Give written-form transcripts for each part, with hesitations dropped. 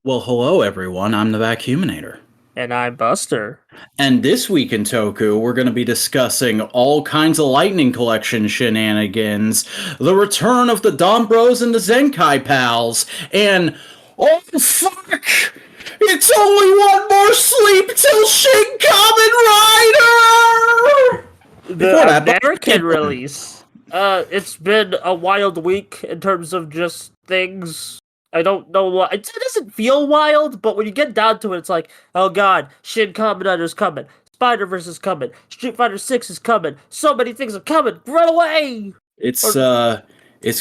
Well, hello everyone. I'm the Vacuuminator. And I'm Buster. And this week in Toku, we're going to be discussing all kinds of Lightning Collection shenanigans, the return of the Dombros and the Zenkai pals, and oh fuck! It's only one more sleep till Shin Kamen Rider! The American release. It's been a wild week in terms of just things. I don't know why. It doesn't feel wild, but when you get down to it, it's like, oh god, Shin Kamen Rider's coming. Spider-Verse is coming. Street Fighter 6 is coming. So many things are coming. Run away! It's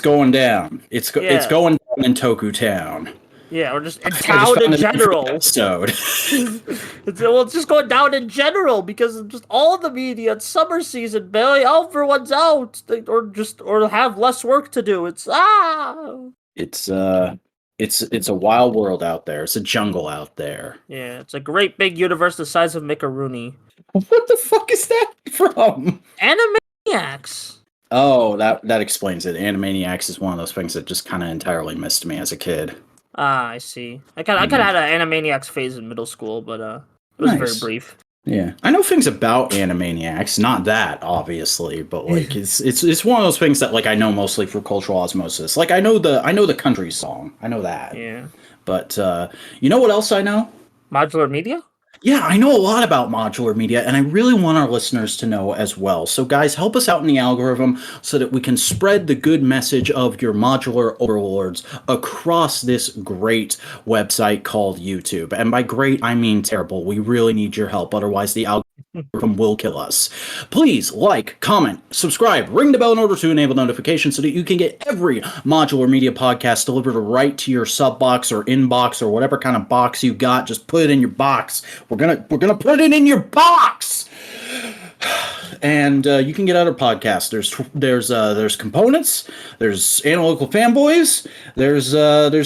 going down. It's going down in Toku Town. Yeah, or just in town in general. Episode. It's just going down in general because of just all the media. It's summer season, Billy. Everyone's out, or have less work to do. It's It's a wild world out there. It's a jungle out there. Yeah, it's a great big universe the size of Macaroni. What the fuck is that from? Animaniacs. Oh, that explains it. Animaniacs is one of those things that just kind of entirely missed me as a kid. I see. I kind of had an Animaniacs phase in middle school, but it was very brief. Yeah, I know things about Animaniacs, not that obviously, but like it's one of those things that like I know mostly for cultural osmosis. Like I know the country song, I know that. Yeah. But you know what else I know? Modular media. Yeah, I know a lot about modular media, and I really want our listeners to know as well. So, guys, help us out in the algorithm so that we can spread the good message of your modular overlords across this great website called YouTube. And by great, I mean terrible. We really need your help, otherwise the algorithm will kill us. Please like, comment, subscribe, ring the bell in order to enable notifications so that you can get every modular media podcast delivered right to your sub box or inbox or whatever kind of box you got. Just put it in your box. We're gonna put it in your box. And you can get other podcasts. There's Components. There's Analytical Fanboys. There's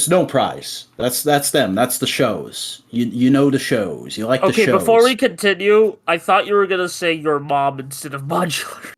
No Prize. That's them. That's the shows. You know the shows. You like the shows. Okay, before we continue, I thought you were gonna say your mom instead of modular.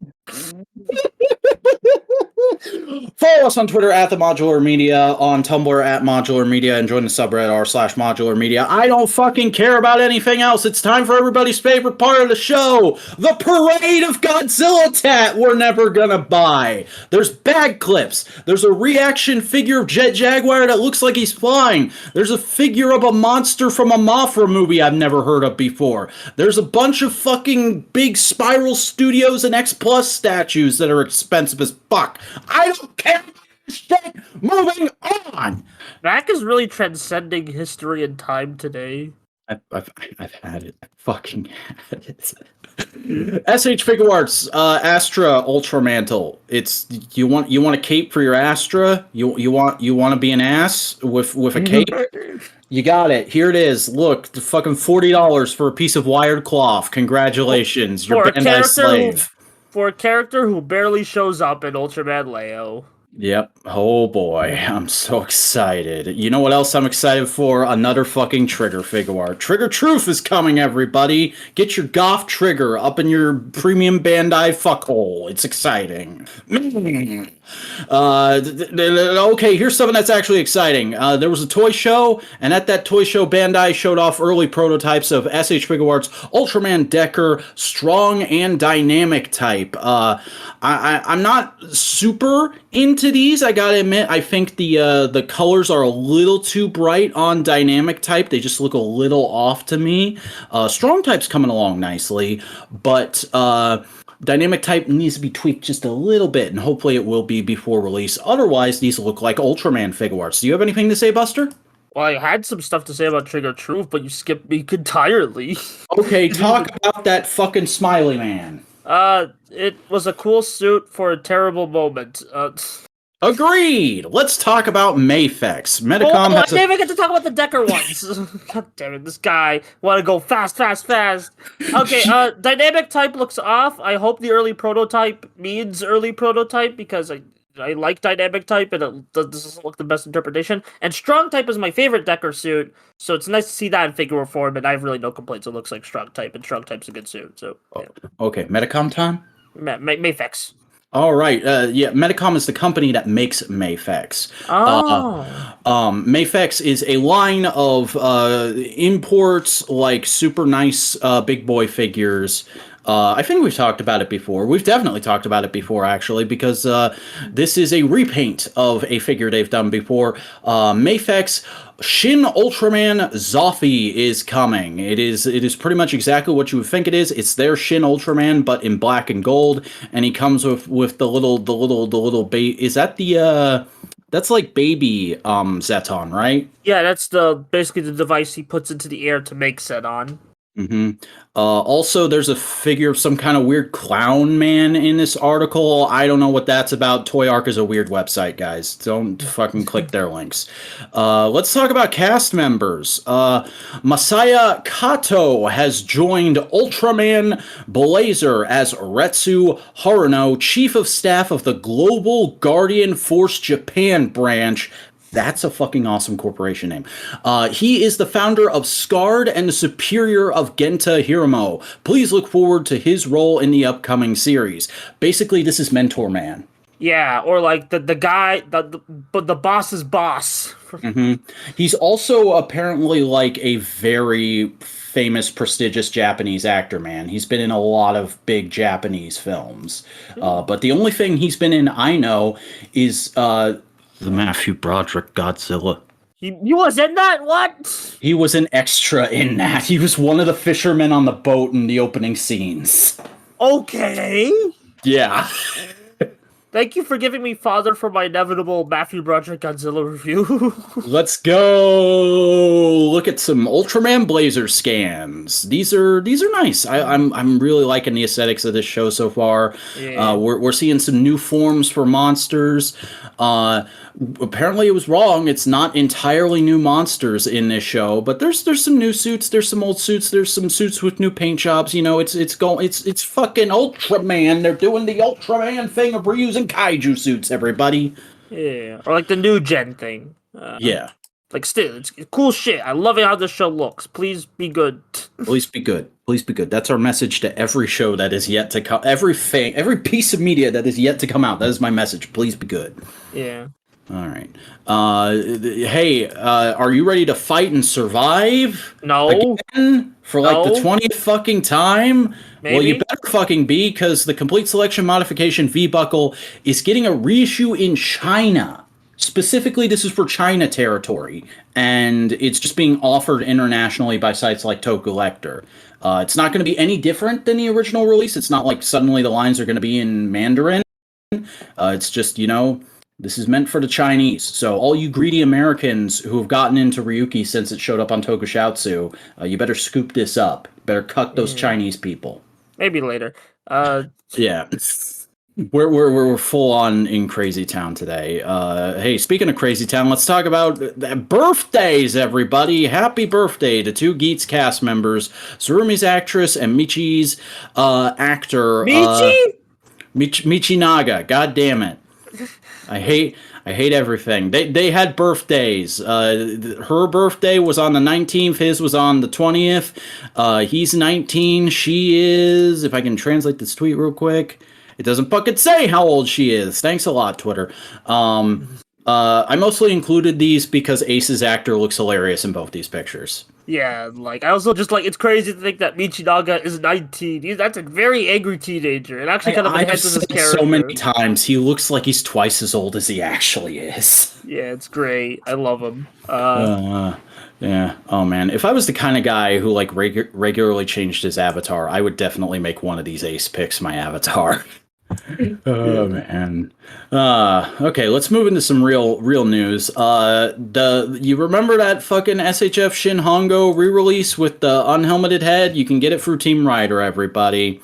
Follow us on Twitter at The Modular Media, on Tumblr at Modular Media, and join the subreddit r/Modular Media. I don't fucking care about anything else. It's time for everybody's favorite part of the show, the parade of Godzilla tat we're never gonna buy. There's bag clips. There's a reaction figure of Jet Jaguar that looks like he's flying. There's a figure of a monster from a Mothra movie I've never heard of before. There's a bunch of fucking big Spiral Studios and X-Plus statues that are expensive as fuck. I don't care. Shit. Moving on. Mac is really transcending history and time today. I've had it. I fucking had it. SH Figure Arts, Astra Ultramantle. It's you want a cape for your Astra? You want to be an ass with a cape? You got it. Here it is. Look, the fucking $40 for a piece of wired cloth. Congratulations, you're Bandai slave. For a character who barely shows up in Ultraman Leo. Yep. Oh boy, I'm so excited. You know what else I'm excited for? Another fucking Trigger figure art. Trigger Truth is coming, everybody. Get your Goth Trigger up in your premium Bandai fuckhole. It's exciting. Okay, here's something that's actually exciting. There was a toy show, and at that toy show, Bandai showed off early prototypes of SH Figure Arts Ultraman Decker Strong and Dynamic type. I'm not super into these, I gotta admit. I think the colors are a little too bright on Dynamic type. They just look a little off to me. Strong type's coming along nicely, but Dynamic type needs to be tweaked just a little bit, and hopefully it will be before release. Otherwise, these look like Ultraman figure arts. Do you have anything to say, Buster? Well, I had some stuff to say about Trigger Truth, but you skipped me entirely. Okay, talk about that fucking smiley man. It was a cool suit for a terrible moment. Agreed! Let's talk about Mafex. Medicom I didn't even get to talk about the Decker ones. God damn it, this guy want to go fast. Okay, Dynamic type looks off. I hope the early prototype means early prototype because I like Dynamic type and it doesn't look the best interpretation. And Strong type is my favorite Decker suit, so it's nice to see that in figure form, and I have really no complaints. It looks like Strong type, and Strong type's a good suit. So yeah. Okay, Medicom time? Mafex. All right. Yeah, Medicom is the company that makes Mafex. Oh. Mafex is a line of imports like super nice big boy figures. I think we've talked about it before. We've definitely talked about it before, actually, because this is a repaint of a figure they've done before. Mafex Shin Ultraman Zoffy is coming. It is pretty much exactly what you would think it is. It's their Shin Ultraman, but in black and gold, and he comes with the little baby. Is that the that's like baby Zeton, right? Yeah, that's basically the device he puts into the air to make Zeton. Mm-hmm. Also, there's a figure of some kind of weird clown man in this article. I don't know what that's about. Toy Arc is a weird website, guys. Don't fucking click their links. Let's talk about cast members. Masaya Kato has joined Ultraman Blazer as Retsu Haruno, Chief of Staff of the Global Guardian Force Japan branch. That's a fucking awesome corporation name. He is the founder of Scarred and the superior of Genta Hiramo. Please look forward to his role in the upcoming series. Basically, this is Mentor Man. Yeah, or like the guy, the boss's boss. Mm-hmm. He's also apparently like a very famous, prestigious Japanese actor, man. He's been in a lot of big Japanese films. But the only thing he's been in I know is... the Matthew Broderick Godzilla. He was in that? What? He was an extra in that. He was one of the fishermen on the boat in the opening scenes. Okay. Yeah. Thank you for giving me fodder for my inevitable Matthew Broderick Godzilla review. Let's go look at some Ultraman Blazer scans. These are nice. I'm really liking the aesthetics of this show so far. Yeah. We're seeing some new forms for monsters. Apparently it was wrong. It's not entirely new monsters in this show, but there's some new suits, there's some old suits, there's some suits with new paint jobs. You know, it's fucking Ultraman. They're doing the Ultraman thing of reusing kaiju suits, everybody. Yeah, or like the new gen thing. Yeah. Like, still, it's cool shit. I love it how this show looks. Please be good. Please be good. Please be good. That's our message to every show that is yet to come. Every piece of media that is yet to come out. That is my message. Please be good. Yeah. All right. Hey, are you ready to fight and survive? No. Again? For like the No. 20th fucking time? Maybe. Well, you better fucking be, because the Complete Selection Modification V-Buckle is getting a reissue in China. Specifically, this is for China territory, and it's just being offered internationally by sites like Toku Lector. It's not going to be any different than the original release. It's not like suddenly the lines are going to be in Mandarin. It's just, you know, this is meant for the Chinese. So all you greedy Americans who have gotten into Ryuki since it showed up on Tokusatsu, you better scoop this up. Better cut those Chinese people. Maybe later. Yeah. We're full on in Crazy Town today. Hey, speaking of Crazy Town, let's talk about birthdays, everybody. Happy birthday to two Geats cast members, Tsurumi's actress and Michi's actor. Michi Naga. God damn it. I hate everything. They had birthdays. Her birthday was on the 19th. His was on the 20th. He's 19. She is, if I can translate this tweet real quick, it doesn't fucking say how old she is. Thanks a lot, Twitter. I mostly included these because Ace's actor looks hilarious in both these pictures. Yeah, like, I also just, like, it's crazy to think that Michinaga is 19. That's a very angry teenager. It actually kind of enhances his character. So many times, he looks like he's twice as old as he actually is. Yeah, it's great. I love him. Yeah. Oh, man. If I was the kind of guy who, like, regularly changed his avatar, I would definitely make one of these Ace picks my avatar. Oh man. Okay, let's move into some real news. You remember that fucking SHF Shin Hongo re-release with the unhelmeted head? You can get it through Team Rider, everybody.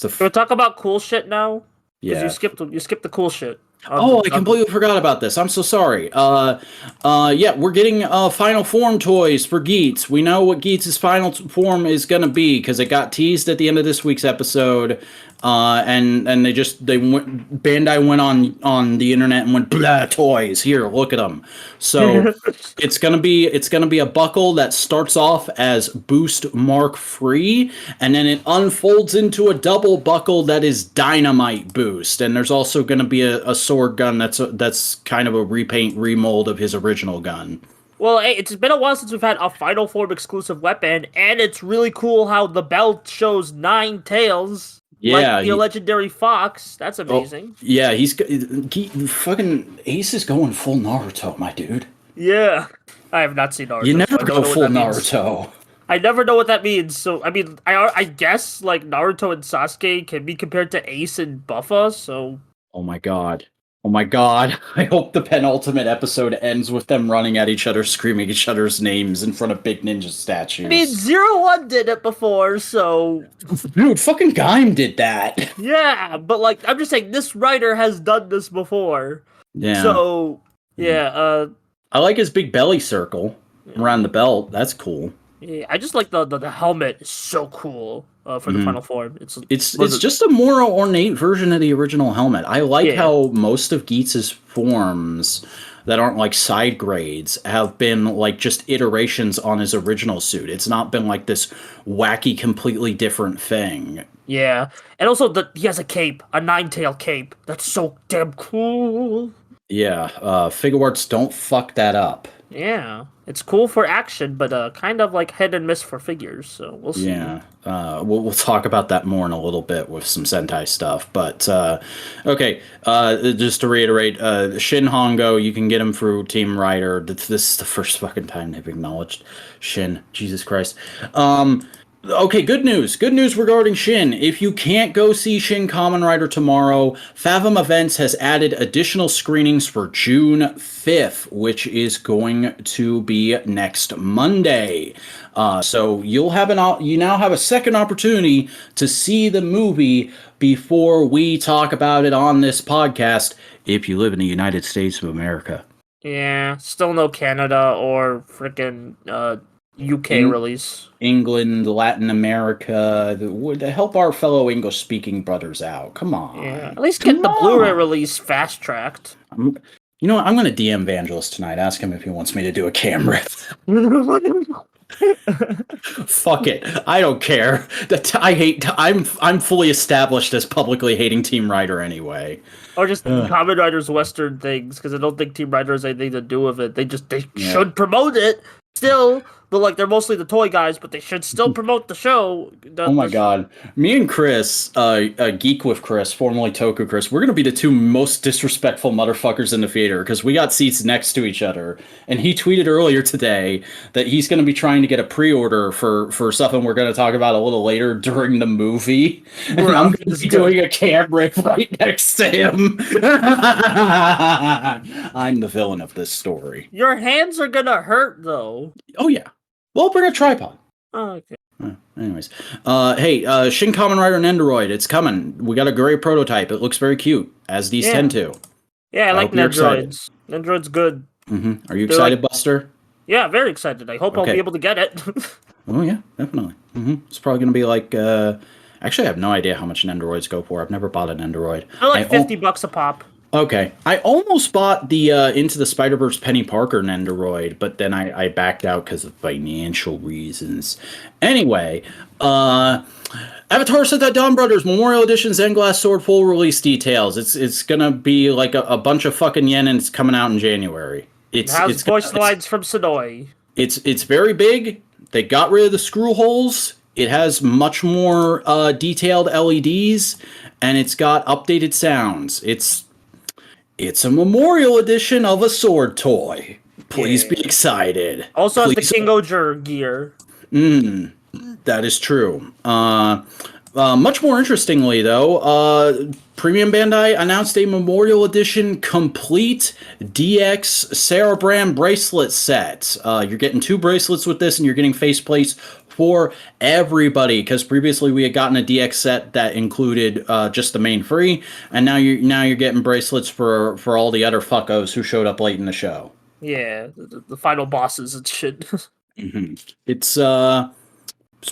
Can we talk about cool shit now? Yeah. You skipped the cool shit. I completely forgot about this. I'm so sorry. Yeah, we're getting final form toys for Geats. We know what Geats' final form is going to be because it got teased at the end of this week's episode. and Bandai went on the internet and went, blah, toys, here, look at them. So it's gonna be a buckle that starts off as boost mark free, and then it unfolds into a double buckle that is dynamite boost. And there's also gonna be a sword gun that's kind of a remold of his original gun. Well, hey, it's been a while since we've had a Final Form exclusive weapon, and it's really cool how the belt shows 9 tails. Yeah, like the legendary fox. That's amazing. Oh, yeah, Ace is going full Naruto, my dude. Yeah, I have not seen Naruto. You never go full Naruto. I never know what that means. So I mean, I guess like Naruto and Sasuke can be compared to Ace and Buffa. So. Oh my god. I hope the penultimate episode ends with them running at each other, screaming each other's names in front of big ninja statues. I mean, 01 did it before, so... Dude, fucking Gaim did that. Yeah, but like, I'm just saying, this writer has done this before. Yeah. So, yeah, I like his big belly circle around the belt. That's cool. Yeah, I just like the helmet. It's so cool for the Final Form. It's just a more ornate version of the original helmet. I like how most of Geats' forms that aren't like side grades have been like just iterations on his original suit. It's not been like this wacky, completely different thing. Yeah, and also he has a cape, a 9-tail cape. That's so damn cool. Yeah, Figure Arts don't fuck that up. Yeah, it's cool for action, but kind of like hit and miss for figures. So we'll see. Yeah, we'll talk about that more in a little bit with some Sentai stuff. But okay, just to reiterate, Shin Hongo, you can get him through Team Rider. This is the first fucking time they've acknowledged Shin. Jesus Christ. Okay, good news. Good news regarding Shin. If you can't go see Shin Kamen Rider tomorrow, Fathom Events has added additional screenings for June 5th, which is going to be next Monday. So you now have a second opportunity to see the movie before we talk about it on this podcast, if you live in the United States of America. Yeah, still no Canada or freaking UK release. England, Latin America, to help our fellow English-speaking brothers out. Come on. Yeah, at least get the Blu-ray release fast-tracked. You know what? I'm going to DM Vangelis tonight. Ask him if he wants me to do a cam rip. Fuck it. I don't care. I'm fully established as publicly hating Team Rider anyway. Or just Kamen Rider's Western things, because I don't think Team Rider has anything to do with it. They should promote it still. But like, they're mostly the toy guys, but they should still promote the show. Oh my god. Me and Chris, Geek with Chris, formerly Toku Chris, we're going to be the two most disrespectful motherfuckers in the theater, because we got seats next to each other. And he tweeted earlier today that he's going to be trying to get a pre-order for something we're going to talk about a little later during the movie. And I'm going to be doing a cam rip right next to him. I'm the villain of this story. Your hands are going to hurt, though. Oh, yeah. Well, bring a tripod. Oh, okay. Anyways, hey, Shin Kamen Rider Nendoroid, it's coming. We got a great prototype. It looks very cute, as these tend to. Yeah, I like Nendoroids. Nendoroid's good. Mm-hmm. Are you excited, Buster? Yeah, very excited. I hope I'll be able to get it. Oh, yeah, definitely. Mm-hmm. It's probably going to be like... Actually, I have no idea how much Nendoroids go for. I've never bought a Nendoroid. I like $50 a pop. Okay. I almost bought the Into the Spider-Verse Penny Parker Nendoroid, but then I backed out because of financial reasons. Anyway, Avatar Sentai Dawn Brothers Memorial Edition Zenglass Sword full release details. It's gonna be like a bunch of fucking yen, and it's coming out in January. It has voice lines from Sonoy. It's very big. They got rid of the screw holes. It has much more detailed LEDs, and it's got updated sounds. It's a memorial edition of a sword toy. Please be excited. Also has the King-Ohger gear. That is true. Much more interestingly, though, Premium Bandai announced a Memorial Edition complete DX Sarah Brand bracelet set. You're getting 2 bracelets with this, and you're getting faceplates for everybody, because previously we had gotten a DX set that included just the main free, and now you're getting bracelets for all the other fuckos who showed up late in the show. Yeah, the final bosses and shit. Mm-hmm. It's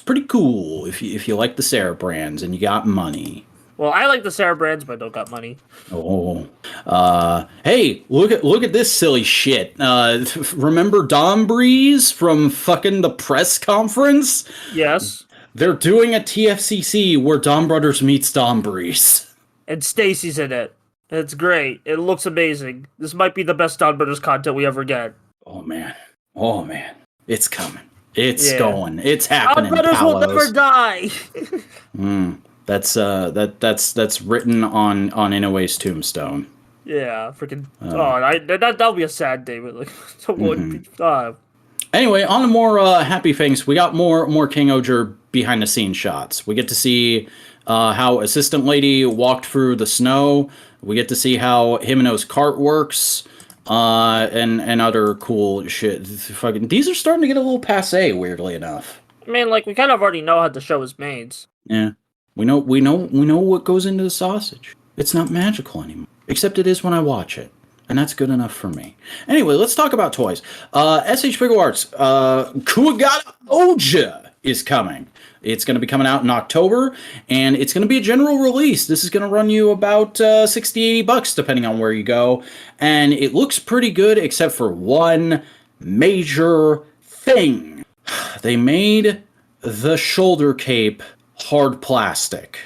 pretty cool if you like the Sarah brands and you got money. Well, I like the Sarah brands, but I don't got money. Oh, hey, look at this silly shit. Remember Dom Breeze from fucking the press conference? Yes. They're doing a TFCC where Dom Brothers meets Dom Breeze. And Stacy's in it. It's great. It looks amazing. This might be the best Don Brothers content we ever get. Oh man, it's coming. It's going. It's happening. Don Brothers will never die. That's written on Inoue's tombstone. Yeah, freaking. That'll be a sad day. But like, Anyway, on to more happy things. We got more King-Ohger behind the scenes shots. We get to see how Assistant Lady walked through the snow. We get to see how Himeno's cart works. And other cool shit. Fucking, these are starting to get a little passé, weirdly enough. I mean, like, we kind of already know how the show is made. Yeah, we know what goes into the sausage. It's not magical anymore, except it is when I watch it, and that's good enough for me. Anyway, let's talk about toys. SH Figure Arts, King-Ohger is coming. It's going to be coming out in October, and it's going to be a general release. This is going to run you about $60-$80 depending on where you go, and it looks pretty good except for one major thing. They made the shoulder cape hard plastic.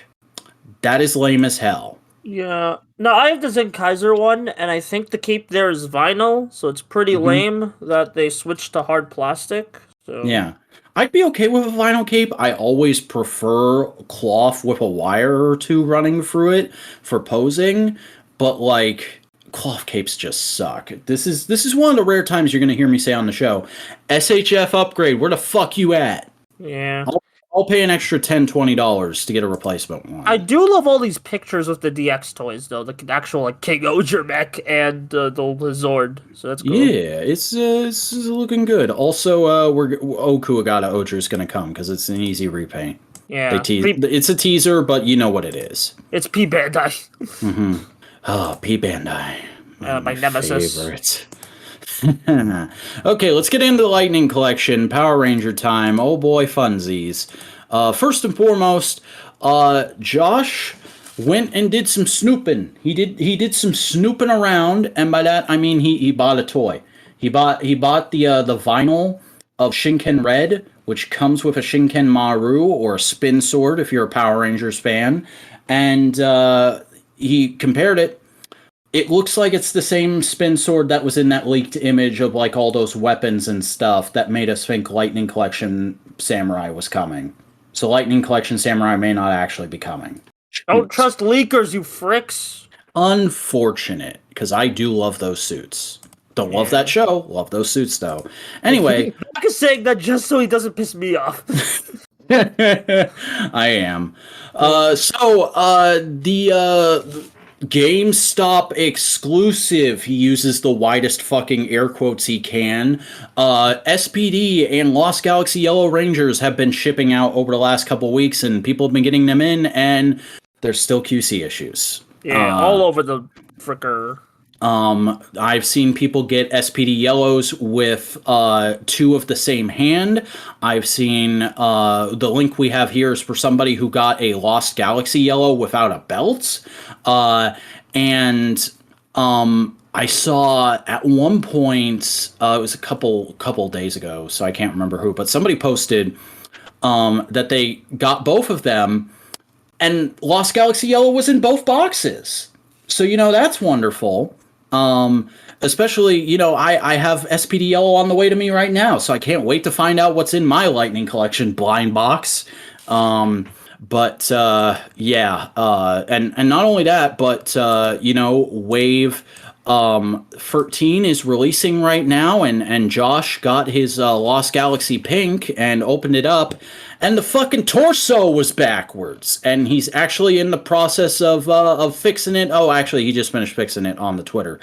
That is lame as hell. Yeah. No, I have the Zen Kaiser one, and I think the cape there is vinyl, so it's pretty lame that they switched to hard plastic. So. Yeah. I'd be okay with a vinyl cape. I always prefer cloth with a wire or two running through it for posing, but like cloth capes just suck. This is one of the rare times you're going to hear me say on the show, SHF upgrade, where the fuck you at? Yeah. I'll pay an extra $10-$20 to get a replacement one. I do love all these pictures with the DX toys, though. The actual like King-Ohger mech and the Zord. So that's cool. Yeah, it's looking good. Also, King-Ohger is going to come because it's an easy repaint. Yeah. It's a teaser, but you know what it is. It's P Bandai. Oh, P Bandai. My nemesis. Favorite. Okay, let's get into the Lightning Collection. Power Ranger time. Oh boy, funsies. First and foremost, Josh went and did some snooping. He did some snooping around, and by that I mean he bought a toy. He bought the vinyl of Shinken Red, which comes with a Shinken Maru or a spin sword if you're a Power Rangers fan, and he compared it. It looks like it's the same spin sword that was in that leaked image of like all those weapons and stuff that made us think Lightning Collection Samurai was coming. So Lightning Collection Samurai may not actually be coming. Don't trust leakers, you fricks. Unfortunate, because I do love those suits. Don't love that show. Love those suits, though. Anyway. Doc is saying that just so he doesn't piss me off. I am. The GameStop exclusive, he uses the widest fucking air quotes he can. SPD and Lost Galaxy Yellow Rangers have been shipping out over the last couple weeks, and people have been getting them in, and there's still QC issues. Yeah, all over the fricker. I've seen people get SPD yellows with two of the same hand. I've seen the link we have here is for somebody who got a Lost Galaxy yellow without a belt. And I saw at one point, it was a couple days ago, so I can't remember who, but somebody posted that they got both of them, and Lost Galaxy yellow was in both boxes. So, that's wonderful. Especially, I have SPD Yellow on the way to me right now, so I can't wait to find out what's in my Lightning Collection blind box. And not only that, but, Wave 13 is releasing right now, and Josh got his Lost Galaxy Pink and opened it up, and the fucking torso was backwards, and he's actually in the process of fixing it. Oh, actually, he just finished fixing it on the Twitter.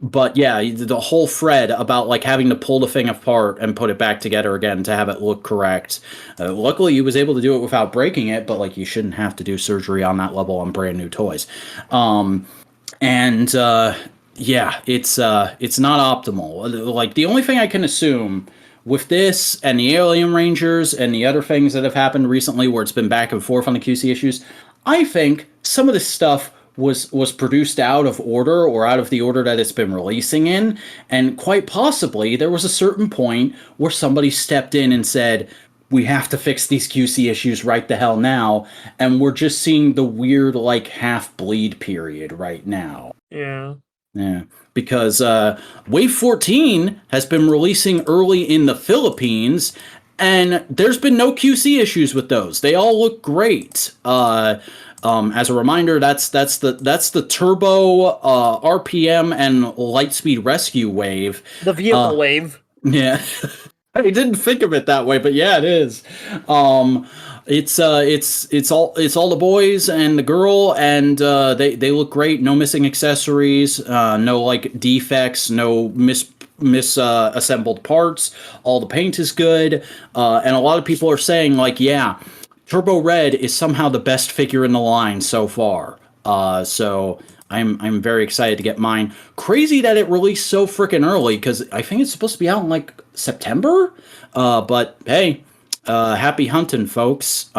But yeah, the whole thread about like having to pull the thing apart and put it back together again to have it look correct. Luckily, he was able to do it without breaking it, but like you shouldn't have to do surgery on that level on brand new toys. It's not optimal. Like the only thing I can assume with this and the Alien Rangers and the other things that have happened recently where it's been back and forth on the QC issues, I think some of this stuff was produced out of order or out of the order that it's been releasing in, and quite possibly there was a certain point where somebody stepped in and said, we have to fix these QC issues right the hell now, and we're just seeing the weird like half bleed period right now. Yeah. Yeah, because Wave 14 has been releasing early in the Philippines, and there's been no QC issues with those. They all look great. As a reminder, that's the turbo RPM and lightspeed rescue wave. The vehicle wave. Yeah. I didn't think of it that way, but yeah, it is. It's all the boys and the girl, and they look great. No missing accessories, no like defects, no assembled parts. All the paint is good, and a lot of people are saying like, yeah, Turbo Red is somehow the best figure in the line so far. So I'm very excited to get mine. Crazy that it released so freaking early, because I think it's supposed to be out in like September. But hey, happy hunting, folks.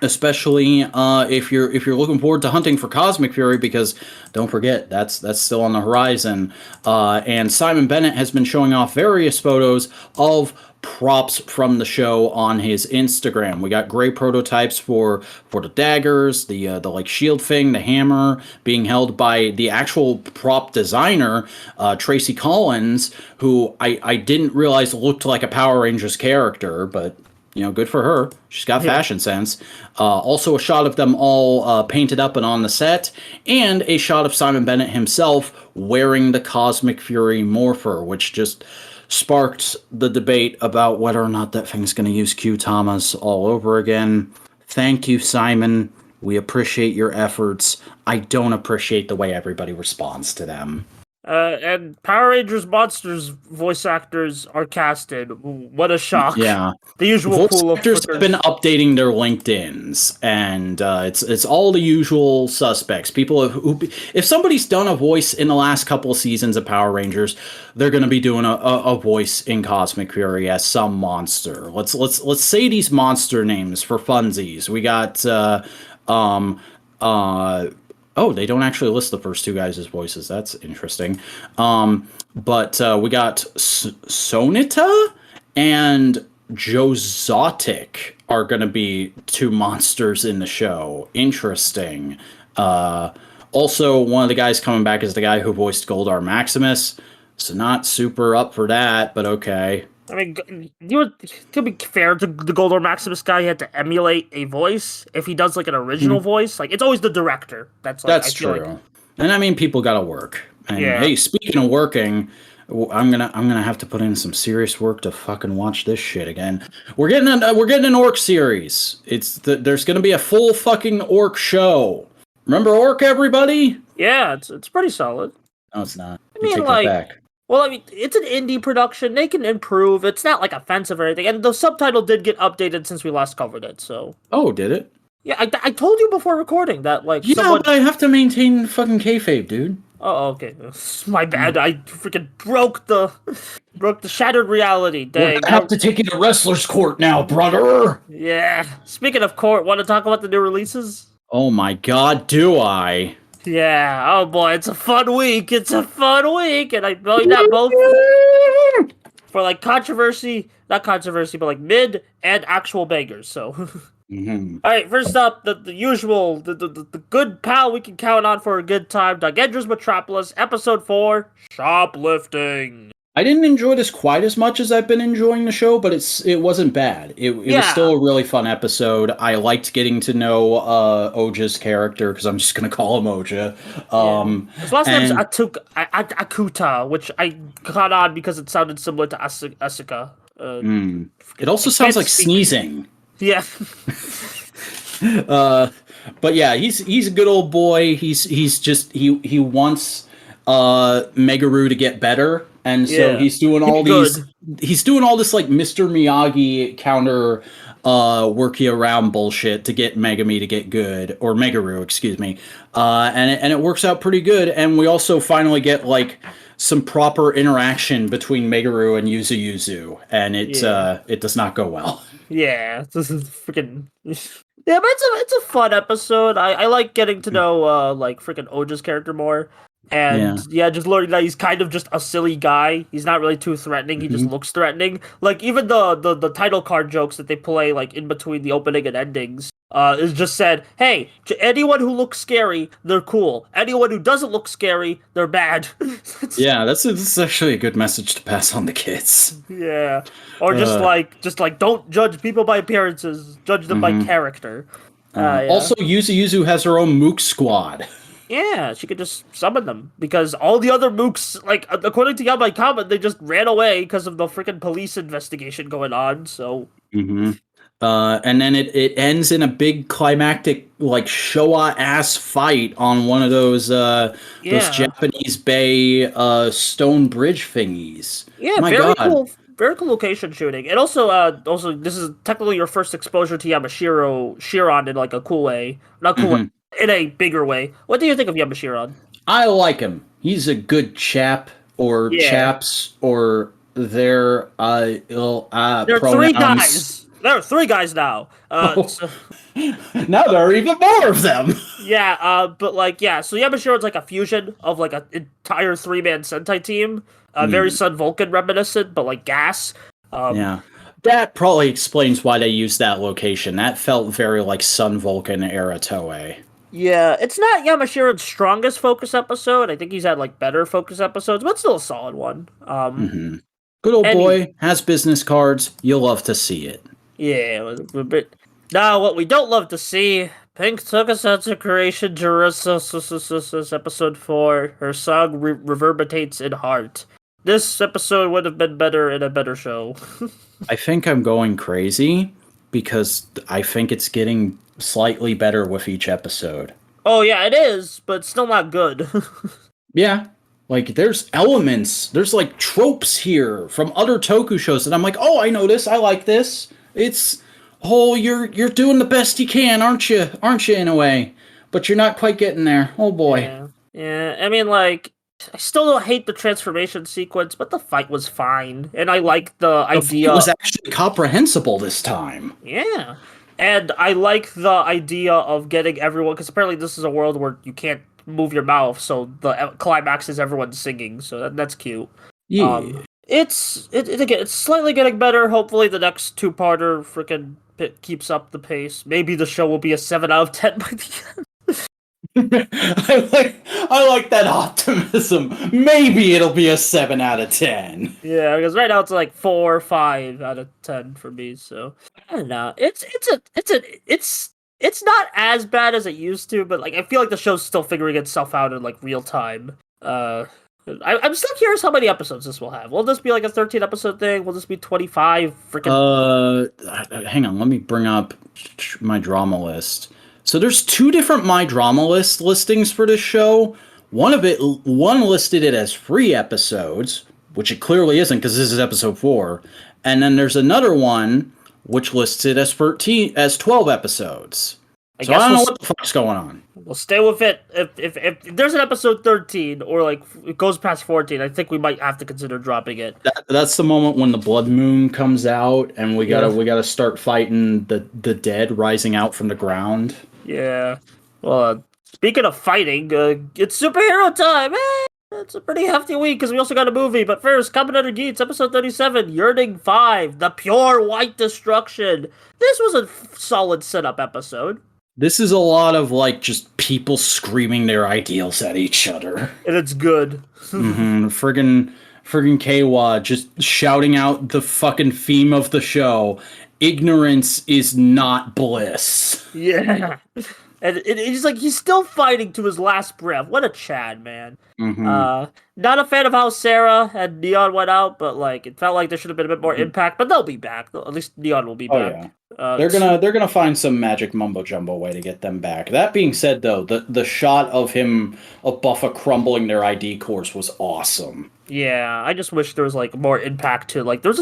Especially if you're looking forward to hunting for Cosmic Fury, because don't forget that's still on the horizon. And Simon Bennett has been showing off various photos of props from the show on his Instagram. We got gray prototypes for the daggers, the like shield thing, the hammer being held by the actual prop designer, Tracy Collins, who I didn't realize looked like a Power Rangers character, but you know, good for her. She's got fashion sense. Also a shot of them all painted up and on the set, and a shot of Simon Bennett himself wearing the Cosmic Fury Morpher, which just sparked the debate about whether or not that thing's going to use Q-Tamas all over again. Thank you, Simon. We appreciate your efforts. I don't appreciate the way everybody responds to them. And Power Rangers Monsters voice actors are casted. What a shock! Yeah, the usual voice pool of actors frickers. have been updating their LinkedIn's, and it's all the usual suspects. People who, if somebody's done a voice in the last couple of seasons of Power Rangers, they're going to be doing a voice in Cosmic Fury as some monster. Let's say these monster names for funsies. We got oh, they don't actually list the first two guys' voices. That's interesting. But we got Sonita and Jozotic are going to be two monsters in the show. Interesting. Also, one of the guys coming back is the guy who voiced Goldar Maximus. So not super up for that, but okay. I mean, to be fair to the Goldar Maximus guy, he had to emulate a voice. If he does like an original voice, like it's always the director. That's true. Like, and I mean, people got to work. And hey, speaking of working, I'm gonna have to put in some serious work to fucking watch this shit again. We're getting an Orc series. There's gonna be a full fucking Orc show. Remember Orc, everybody? Yeah, it's pretty solid. No, it's not. I mean, take like, that back. Well, I mean, it's an indie production. They can improve. It's not like offensive or anything. And the subtitle did get updated since we last covered it. So. Oh, did it? Yeah, I told you before recording that like. Yeah, but I have to maintain fucking kayfabe, dude. Oh, okay. My bad. I freaking broke the shattered reality. Dang. I have to take you to wrestler's court now, brother. Yeah. Speaking of court, want to talk about the new releases? Oh my god, do I? Yeah. Oh boy, it's a fun week. It's a fun week, and I know that both for like controversy, not controversy, but like mid and actual bangers. So. Mm-hmm. All right, first up, the usual, the good pal we can count on for a good time, Dogengers Metropolis, Episode 4, Shoplifting. I didn't enjoy this quite as much as I've been enjoying the show, but it wasn't bad. It was still a really fun episode. I liked getting to know Oja's character, because I'm just going to call him Oja. His last name's Akuta, which I caught on because it sounded similar to Asuka. It also sounds like sneezing. Yeah. But yeah, he's a good old boy. He wants Megaru to get better, and so he's doing all this like Mr. Miyagi counter worky around bullshit to get Megami to get good, or Megaru, excuse me. And it works out pretty good, and we also finally get like some proper interaction between Megaru and Yuzu, and it does not go well. Yeah, this is freaking. Yeah, but it's a fun episode. I like getting to know like freaking Oja's character more. And yeah, just learning that he's kind of just a silly guy. He's not really too threatening. He just looks threatening. Like even the title card jokes that they play like in between the opening and endings is just said, hey, anyone who looks scary, they're cool. Anyone who doesn't look scary, they're bad. Yeah, that's actually a good message to pass on to kids. Yeah. Or just like don't judge people by appearances, judge them by character. Yeah. Also, Yuzu has her own Mook squad. Yeah, she could just summon them because all the other mooks, like according to Yamai Kamen, they just ran away because of the freaking police investigation going on. So, and then it ends in a big climactic like Showa ass fight on one of those Japanese Bay stone bridge thingies. Yeah, My very God. cool. Very cool location shooting, and also this is technically your first exposure to Shiron in like a cool way, not cool way, in a bigger way. What do you think of Shiron? I like him. He's a good chap or chaps or their there are pronouns. three guys. There are three guys now. So, now there are even more of them. yeah, but like so Yamashiron's like a fusion of like an entire 3-man Sentai team. Very Sun Vulcan reminiscent, but like gas. Yeah. That probably explains why they used that location. That felt very like Sun Vulcan era Toei. Yeah, it's not Yamashiron's strongest focus episode. I think he's had like better focus episodes, but still a solid one. Good old boy has business cards. You'll love to see it. Yeah, it was a bit. Now, what we don't love to see, Pink Tokusatsu Creation Jerusalem episode 4. Her song reverberates in heart. This episode would have been better in a better show. I think I'm going crazy because I think it's getting slightly better with each episode. Oh yeah, it is, but still not good. Yeah. Like, there's elements, there's like tropes here from other Toku shows that I'm like, oh, I know this, I like this. It's, oh, you're doing the best you can, aren't you? Aren't you, in a way? But you're not quite getting there. Oh boy. Yeah. I mean, like, I still don't hate the transformation sequence, but the fight was fine, and I like the idea. It was actually comprehensible this time. Yeah, and I like the idea of getting everyone, because apparently this is a world where you can't move your mouth, so the climax is everyone singing, so that's cute. Yeah. It's slightly getting better. Hopefully the next 2-parter freaking keeps up the pace. Maybe the show will be a 7 out of 10 by the end. I like that optimism. Maybe it'll be a 7 out of 10. Yeah, because right now it's like 4 or 5 out of 10 for me. So I don't know. It's not as bad as it used to, but like I feel like the show's still figuring itself out in like real time. I'm still curious how many episodes this will have. Will this be like a 13 episode thing? Will this be 25? Freaking. Hang on. Let me bring up my drama list. So there's 2 different My Drama List listings for this show. One listed it as 3 episodes, which it clearly isn't because this is episode 4. And then there's another one which lists it as 12 episodes. I don't know what the fuck's going on. We'll stay with it. If there's an episode 13 or like it goes past 14, I think we might have to consider dropping it. That's the moment when the blood moon comes out and we gotta start fighting the dead rising out from the ground. Yeah. Well, speaking of fighting, it's superhero time. It's a pretty hefty week because we also got a movie. But first, Kamen Rider Geats, episode 37, Yearning 5, The Pure White Destruction. This was a solid setup episode. This is a lot of, like, just people screaming their ideals at each other. And it's good. Friggin' Keiwa just shouting out the fucking theme of the show. Ignorance is not bliss. Yeah. And it's like he's still fighting to his last breath. What a Chad, man. Not a fan of how Sarah and Neon went out, but like it felt like there should have been a bit more impact. But they'll be back. At least Neon will be back. Yeah. They're gonna find some magic mumbo jumbo way to get them back. That being said, though, the shot of Buffa crumbling their ID cores was awesome. Yeah, I just wish there was like more impact to like there's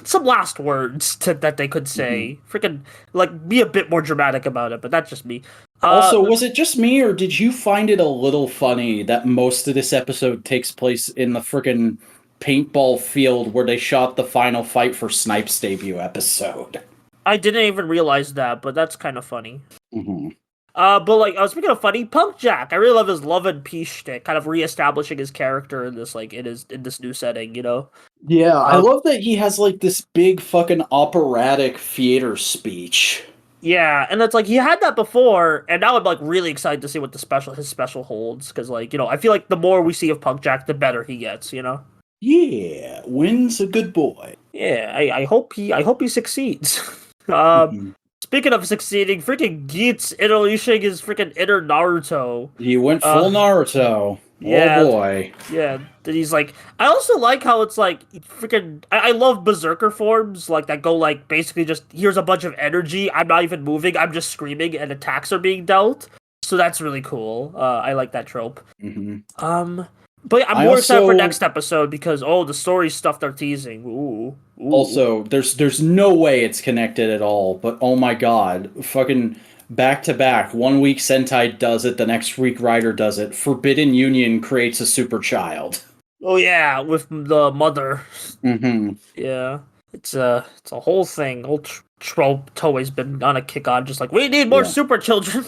some last words that they could say. Freaking like be a bit more dramatic about it, but that's just me. Also, was it just me, or did you find it a little funny that most of this episode takes place in the freaking paintball field where they shot the final fight for Snipe's debut episode? I didn't even realize that, but that's kind of funny. Mm-hmm. But like, speaking of funny, Punk Jack, I really love his love and peace shtick, kind of reestablishing his character in this in this new setting, you know. Yeah, I love that he has like this big fucking operatic theater speech. Yeah, and it's like he had that before, and now I'm like really excited to see what his special holds, because like, you know, I feel like the more we see of Punk Jack, the better he gets, you know. Yeah, Win's a good boy. Yeah, I hope he succeeds. Mhm. Speaking of succeeding, freaking Geats unleashing his freaking inner Naruto. He went full Naruto. Yeah, Oh boy. yeah. That he's like. I also like how it's like freaking. I love berserker forms like that go like basically just here's a bunch of energy. I'm not even moving. I'm just screaming and attacks are being dealt. So that's really cool. I like that trope. Mm-hmm. But I'm more excited for next episode because the story stuff they're teasing. Ooh. Also, there's no way it's connected at all, but oh my god, fucking back to back. 1 week Sentai does it, the next week Rider does it. Forbidden Union creates a super child. Oh yeah, with the mother. Mm-hmm. Yeah, it's a whole thing. Whole trope Toei's been on a kick on, just like we need more super children.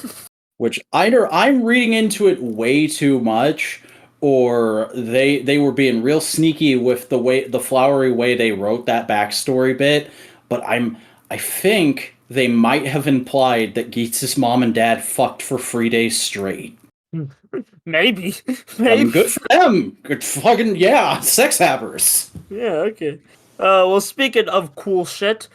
Which either I'm reading into it way too much, or they were being real sneaky with the flowery way they wrote that backstory bit. But I think they might have implied that Geats' mom and dad fucked for 3 days straight. Maybe. Good for them. Good fucking sex happers. Yeah. Okay. Well, speaking of cool shit.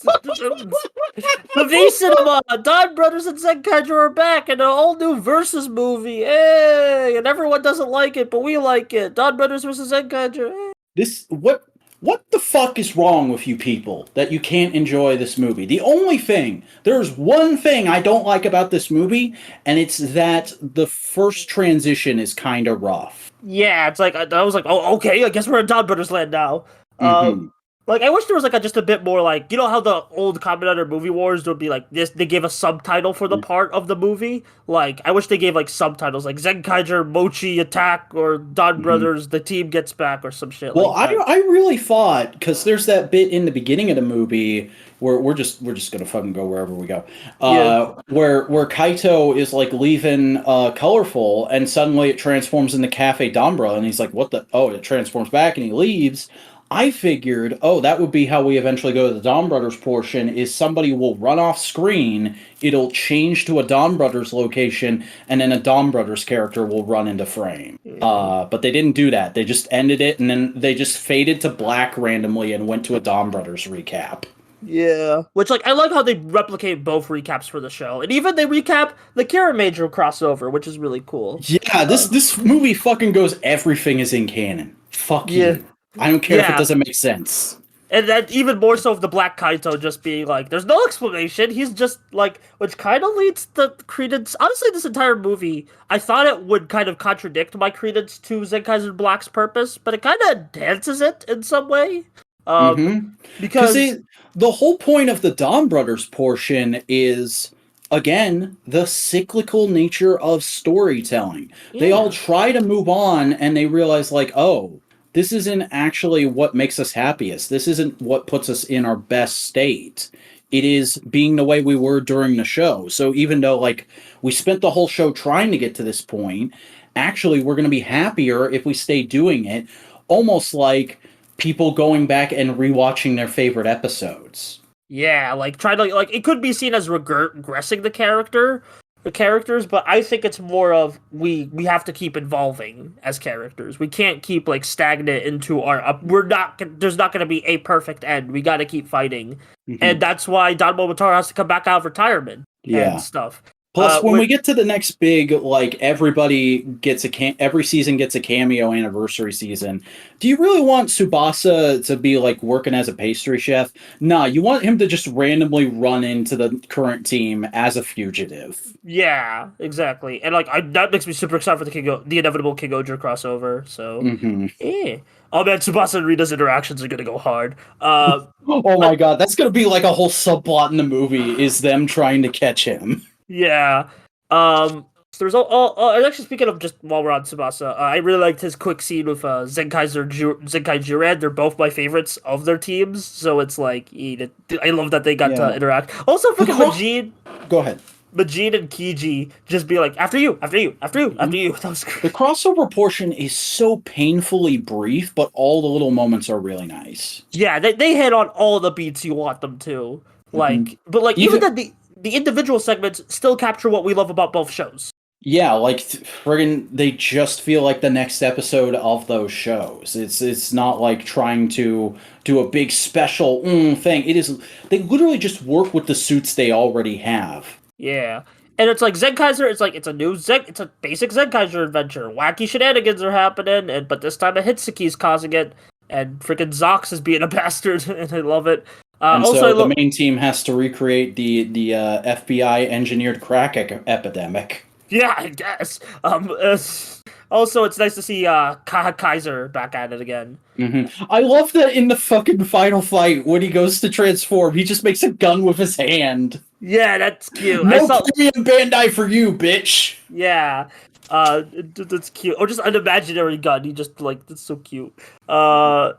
The V Cinema, Don Brothers and Zenkaiger are back in an all-new Versus movie. Hey, and everyone doesn't like it, but we like it. Don Brothers versus Zenkaiger. What the fuck is wrong with you people that you can't enjoy this movie? There's one thing I don't like about this movie, and it's that the first transition is kind of rough. Yeah, it's like I was like, oh, okay, I guess we're in Don Brothers land now. Mm-hmm. Like, I wish there was, like, just a bit more, like, you know how the old Kamen Rider Movie Wars would be, like, this, they gave a subtitle for the part of the movie? Like, I wish they gave, like, subtitles, like, Zenkaiger, Mochi attack, or Don Brothers, the team gets back, or some shit like that. I really thought, because there's that bit in the beginning of the movie where we're just gonna fucking go wherever we go, where Kaito is, like, leaving Colorful, and suddenly it transforms into Cafe Dombra, and he's like, what the? Oh, it transforms back, and he leaves. I figured, that would be how we eventually go to the Don Brothers portion, is somebody will run off screen, it'll change to a Don Brothers location, and then a Don Brothers character will run into frame. But they didn't do that. They just ended it, and then they just faded to black randomly and went to a Don Brothers recap. Yeah. Which, like, I like how they replicate both recaps for the show. And even they recap the Kira Major crossover, which is really cool. Yeah, this movie fucking goes everything is in canon. Fuck you. I don't care if it doesn't make sense. And that even more so of the Black Kaito just being like, there's no explanation. He's just like, which kind of leads to credence. Honestly, this entire movie, I thought it would kind of contradict my credence to Zenkaiser Black's purpose, but it kind of dances it in some way. Because the whole point of the Don Brothers portion is, again, the cyclical nature of storytelling. Yeah. They all try to move on, and they realize, like, this isn't actually what makes us happiest. This isn't what puts us in our best state. It is being the way we were during the show. So even though, like, we spent the whole show trying to get to this point, actually we're going to be happier if we stay doing it. Almost like people going back and rewatching their favorite episodes. Yeah, like, try to, like, it could be seen as regressing the characters, but I think it's more of we have to keep evolving as characters. We can't keep like stagnant into our there's not going to be a perfect end. We got to keep fighting. And that's why Don Momotaro has to come back out of retirement and stuff. Plus, when we get to the next big, like, everybody gets every season gets a cameo anniversary season, do you really want Tsubasa to be, like, working as a pastry chef? Nah, you want him to just randomly run into the current team as a fugitive. Yeah, exactly. And, like, that makes me super excited for the inevitable King-Ohger crossover, so... Yeah. Oh, man, Tsubasa and Rita's interactions are gonna go hard. Oh my god, that's gonna be, like, a whole subplot in the movie, is them trying to catch him. Yeah. There's and actually speaking of just while we're on Tsubasa, I really liked his quick scene with Zenkai Jiren. They're both my favorites of their teams, so it's like I love that they got to interact. Also, freaking Majin. Go ahead. Majin and Kiji just be like, after you, after you, after you, after you. That was great. The crossover portion is so painfully brief, but all the little moments are really nice. Yeah, they hit on all the beats you want them to. Like, but like even the individual segments still capture what we love about both shows. Yeah, like friggin' they just feel like the next episode of those shows. It's not like trying to do a big special thing. It is they literally just work with the suits they already have. Yeah. And it's like Zenkaiser, it's a basic Zenkaiser adventure. Wacky shenanigans are happening, but this time a Hitsuki's causing it, and freaking Zox is being a bastard, and I love it. And also, so the main team has to recreate the FBI engineered crack epidemic. Yeah, I guess. Also, it's nice to see Kaiser back at it again. I love that in the fucking final fight, when he goes to transform, he just makes a gun with his hand. Yeah, that's cute. No premium Bandai for you, bitch! Yeah. That's cute. Or just an imaginary gun. He just, that's so cute. Yeah,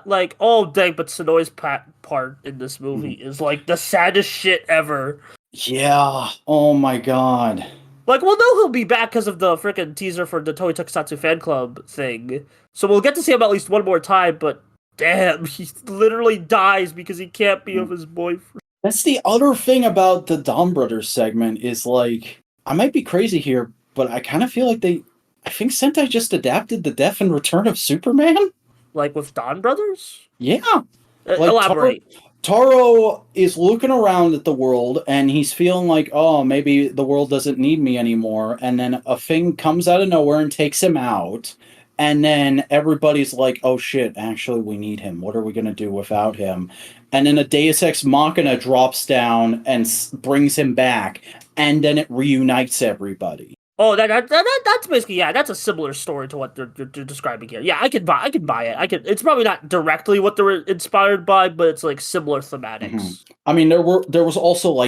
dang, but Sonoi's part in this movie is, the saddest shit ever. Yeah. Oh my god. We'll know he'll be back because of the freaking teaser for the Toei Tokusatsu fan club thing. So we'll get to see him at least one more time, but damn, he literally dies because he can't be with his boyfriend. That's the other thing about the Dawn Brothers segment is, I might be crazy here, but I kind of feel like I think Sentai just adapted the Death and Return of Superman? With Dawn Brothers? Yeah. Elaborate. Taro is looking around at the world, and he's feeling like, oh, maybe the world doesn't need me anymore, and then a thing comes out of nowhere and takes him out, and then everybody's like, oh shit, actually we need him. What are we going to do without him? And then a Deus Ex Machina drops down and brings him back, and then it reunites everybody. Oh, that's basically, yeah, that's a similar story to what they're describing here. Yeah, I can buy it. It's probably not directly what they were inspired by, but it's similar thematics. I mean, there was also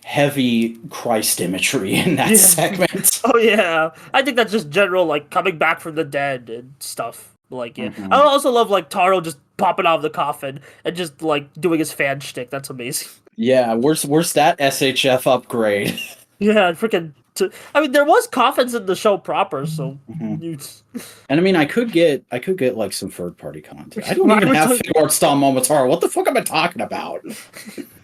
heavy Christ imagery in that segment. Oh yeah, I think that's just general coming back from the dead and stuff. I also love Taro just popping out of the coffin and just doing his fan shtick. That's amazing. Yeah, where's that SHF upgrade? Yeah, freaking. There was coffins in the show proper, so. And I mean, I could get some third party content. I don't even have Figure Style Momotaro. What the fuck am I talking about?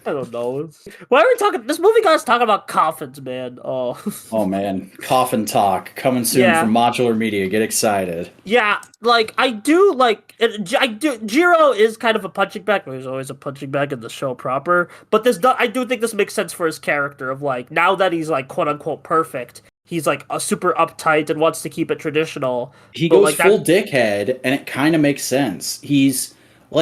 I don't know. Why are we talking? This movie got us talking about coffins, man. Oh. Oh man, coffin talk coming soon from Modular Media. Get excited. Yeah, I do Jiro is kind of a punching bag. There's always a punching bag in the show proper, but I do think this makes sense for his character of now that he's quote unquote perfect. He's a super uptight and wants to keep it traditional. He goes full dickhead, and it kind of makes sense. He's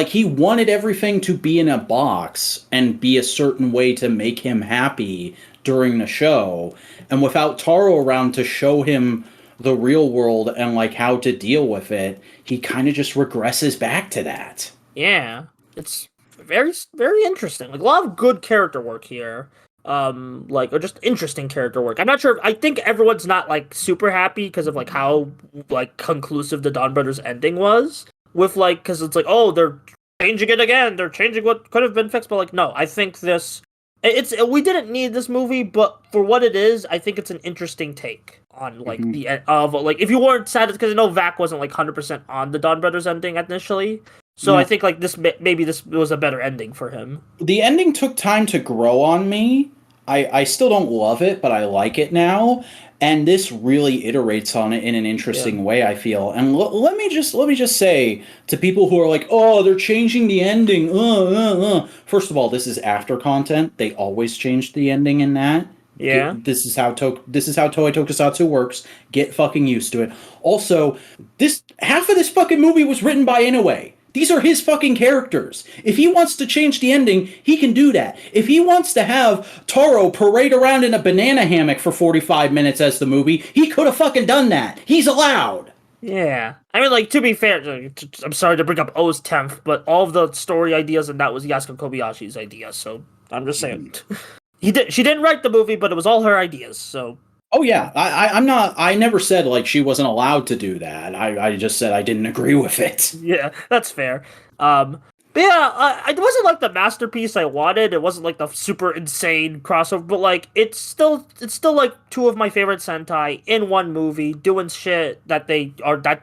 he wanted everything to be in a box and be a certain way to make him happy during the show. And without Taro around to show him the real world and how to deal with it, he kind of just regresses back to that. Yeah. It's very, very interesting. A lot of good character work here. Or just interesting character work. I'm not sure. I think everyone's not super happy because of how conclusive the Dawn Brothers ending was. With because it's oh, they're changing it again. They're changing what could have been fixed, but no, I think we didn't need this movie, but for what it is, I think it's an interesting take on the end of if you weren't sad, because I know Vac wasn't 100% on the Dawn Brothers ending initially. So I think this was a better ending for him. The ending took time to grow on me. I still don't love it, but I like it now. And this really iterates on it in an interesting way, I feel. And let me just say to people who are oh, they're changing the ending. First of all, this is after content. They always change the ending in that. Yeah. This is how Toei Tokusatsu works. Get fucking used to it. Also, half of this fucking movie was written by Inoue. These are his fucking characters. If he wants to change the ending, he can do that. If he wants to have Taro parade around in a banana hammock for 45 minutes as the movie, he could have fucking done that. He's allowed. Yeah. I mean, to be fair, I'm sorry to bring up O's 10th, but all of the story ideas and that was Yasuko Kobayashi's idea, so I'm just saying. She didn't write the movie, but it was all her ideas, so Oh yeah, I'm not. I never said like she wasn't allowed to do that. I just said I didn't agree with it. Yeah, that's fair. But yeah, it wasn't like the masterpiece I wanted. It wasn't like the super insane crossover, but like it's still like two of my favorite Sentai in one movie, doing shit that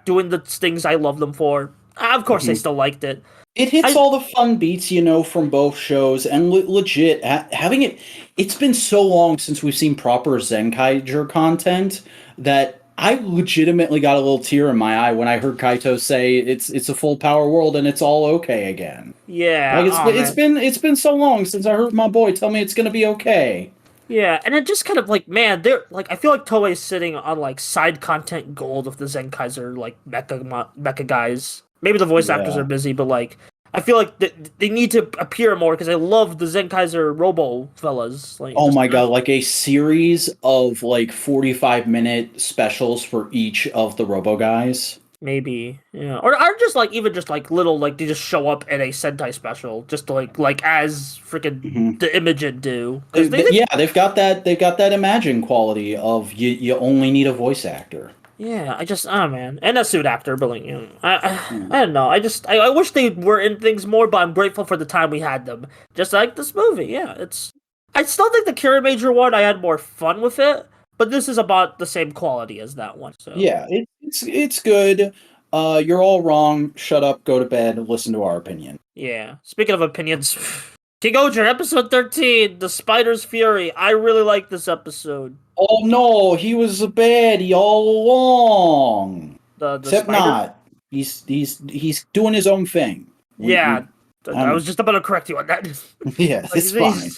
doing the things I love them for. Of course, I Mhm. still liked it. It hits I all the fun beats, from both shows, and legit having it. It's been so long since we've seen proper Zenkaiger content that I legitimately got a little tear in my eye when I heard Kaito say it's a full power world and it's all okay again. Yeah, Like oh man. it's been so long since I heard my boy tell me it's gonna be okay. Yeah, and it just kind of like, man, they're like, I feel like Toei's sitting on like side content gold with the Zenkaiser like mecha guys. Maybe the voice actors are Yeah. busy, but like, I feel like they need to appear more because I love the Zenkaiser Robo fellas. Like, Oh just my god, like a series of like 45-minute specials for each of the Robo guys. maybe, yeah, or just like even just like little like they just show up in a Sentai special just to like as freaking Mhm. the Imogen do because they Yeah, they've got that Imagine quality of you only need a voice actor. Yeah, I just oh man, and a suit actor, but like Yeah. I don't know. I wish they were in things more, but I'm grateful for the time we had them. Just like this movie, yeah. I still think the Kira Major one I had more fun with it, but this is about the same quality as that one. So Yeah, it's good. You're all wrong. Shut up, go to bed, listen to our opinion. yeah. Speaking of opinions, King-Ohger, episode 13, The Spider's Fury. I really like this episode. Oh no, he was a baddie all along. The Except spider. not. He's doing his own thing. Yeah, I was Um just about to correct you on that. yeah, Like it's fine.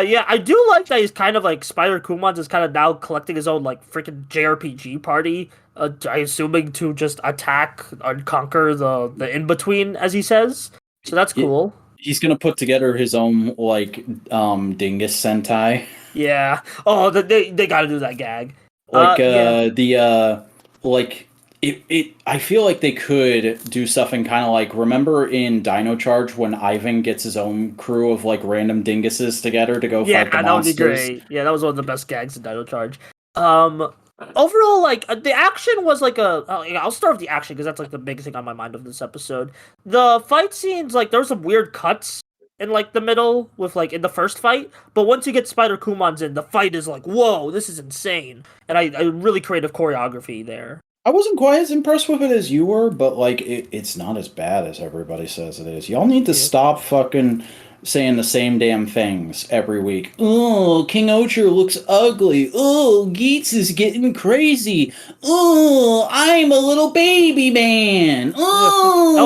yeah, I do like that he's kind of like Spider Kumans is kind of now collecting his own like freaking JRPG party. I assuming to just attack and conquer the in between, as he says. So that's Y- cool. He's gonna put together his own like Dingus Sentai. Yeah. Oh, they got to do that gag. Like Yeah. the like it I feel like they could do something kind of like, remember in Dino Charge when Ivan gets his own crew of like random dinguses together to go Yeah, fight the that would be monsters. great. Yeah, that was one of the best gags in Dino Charge. Um, Overall, like the action was like I'll start with the action because that's like the big thing on my mind of this episode. The fight scenes, like there were some weird cuts in like the middle with like in the first fight, but once you get Spider Kumans in, the fight is like, whoa, this is insane, and I really creative choreography there. I wasn't quite as impressed with it as you were, but like it's not as bad as everybody says it is. Y'all need to Yeah. stop fucking saying the same damn things every week. Oh, King-Ohger looks ugly. Oh, Geats is getting crazy. Oh, I'm a little baby man. Oh.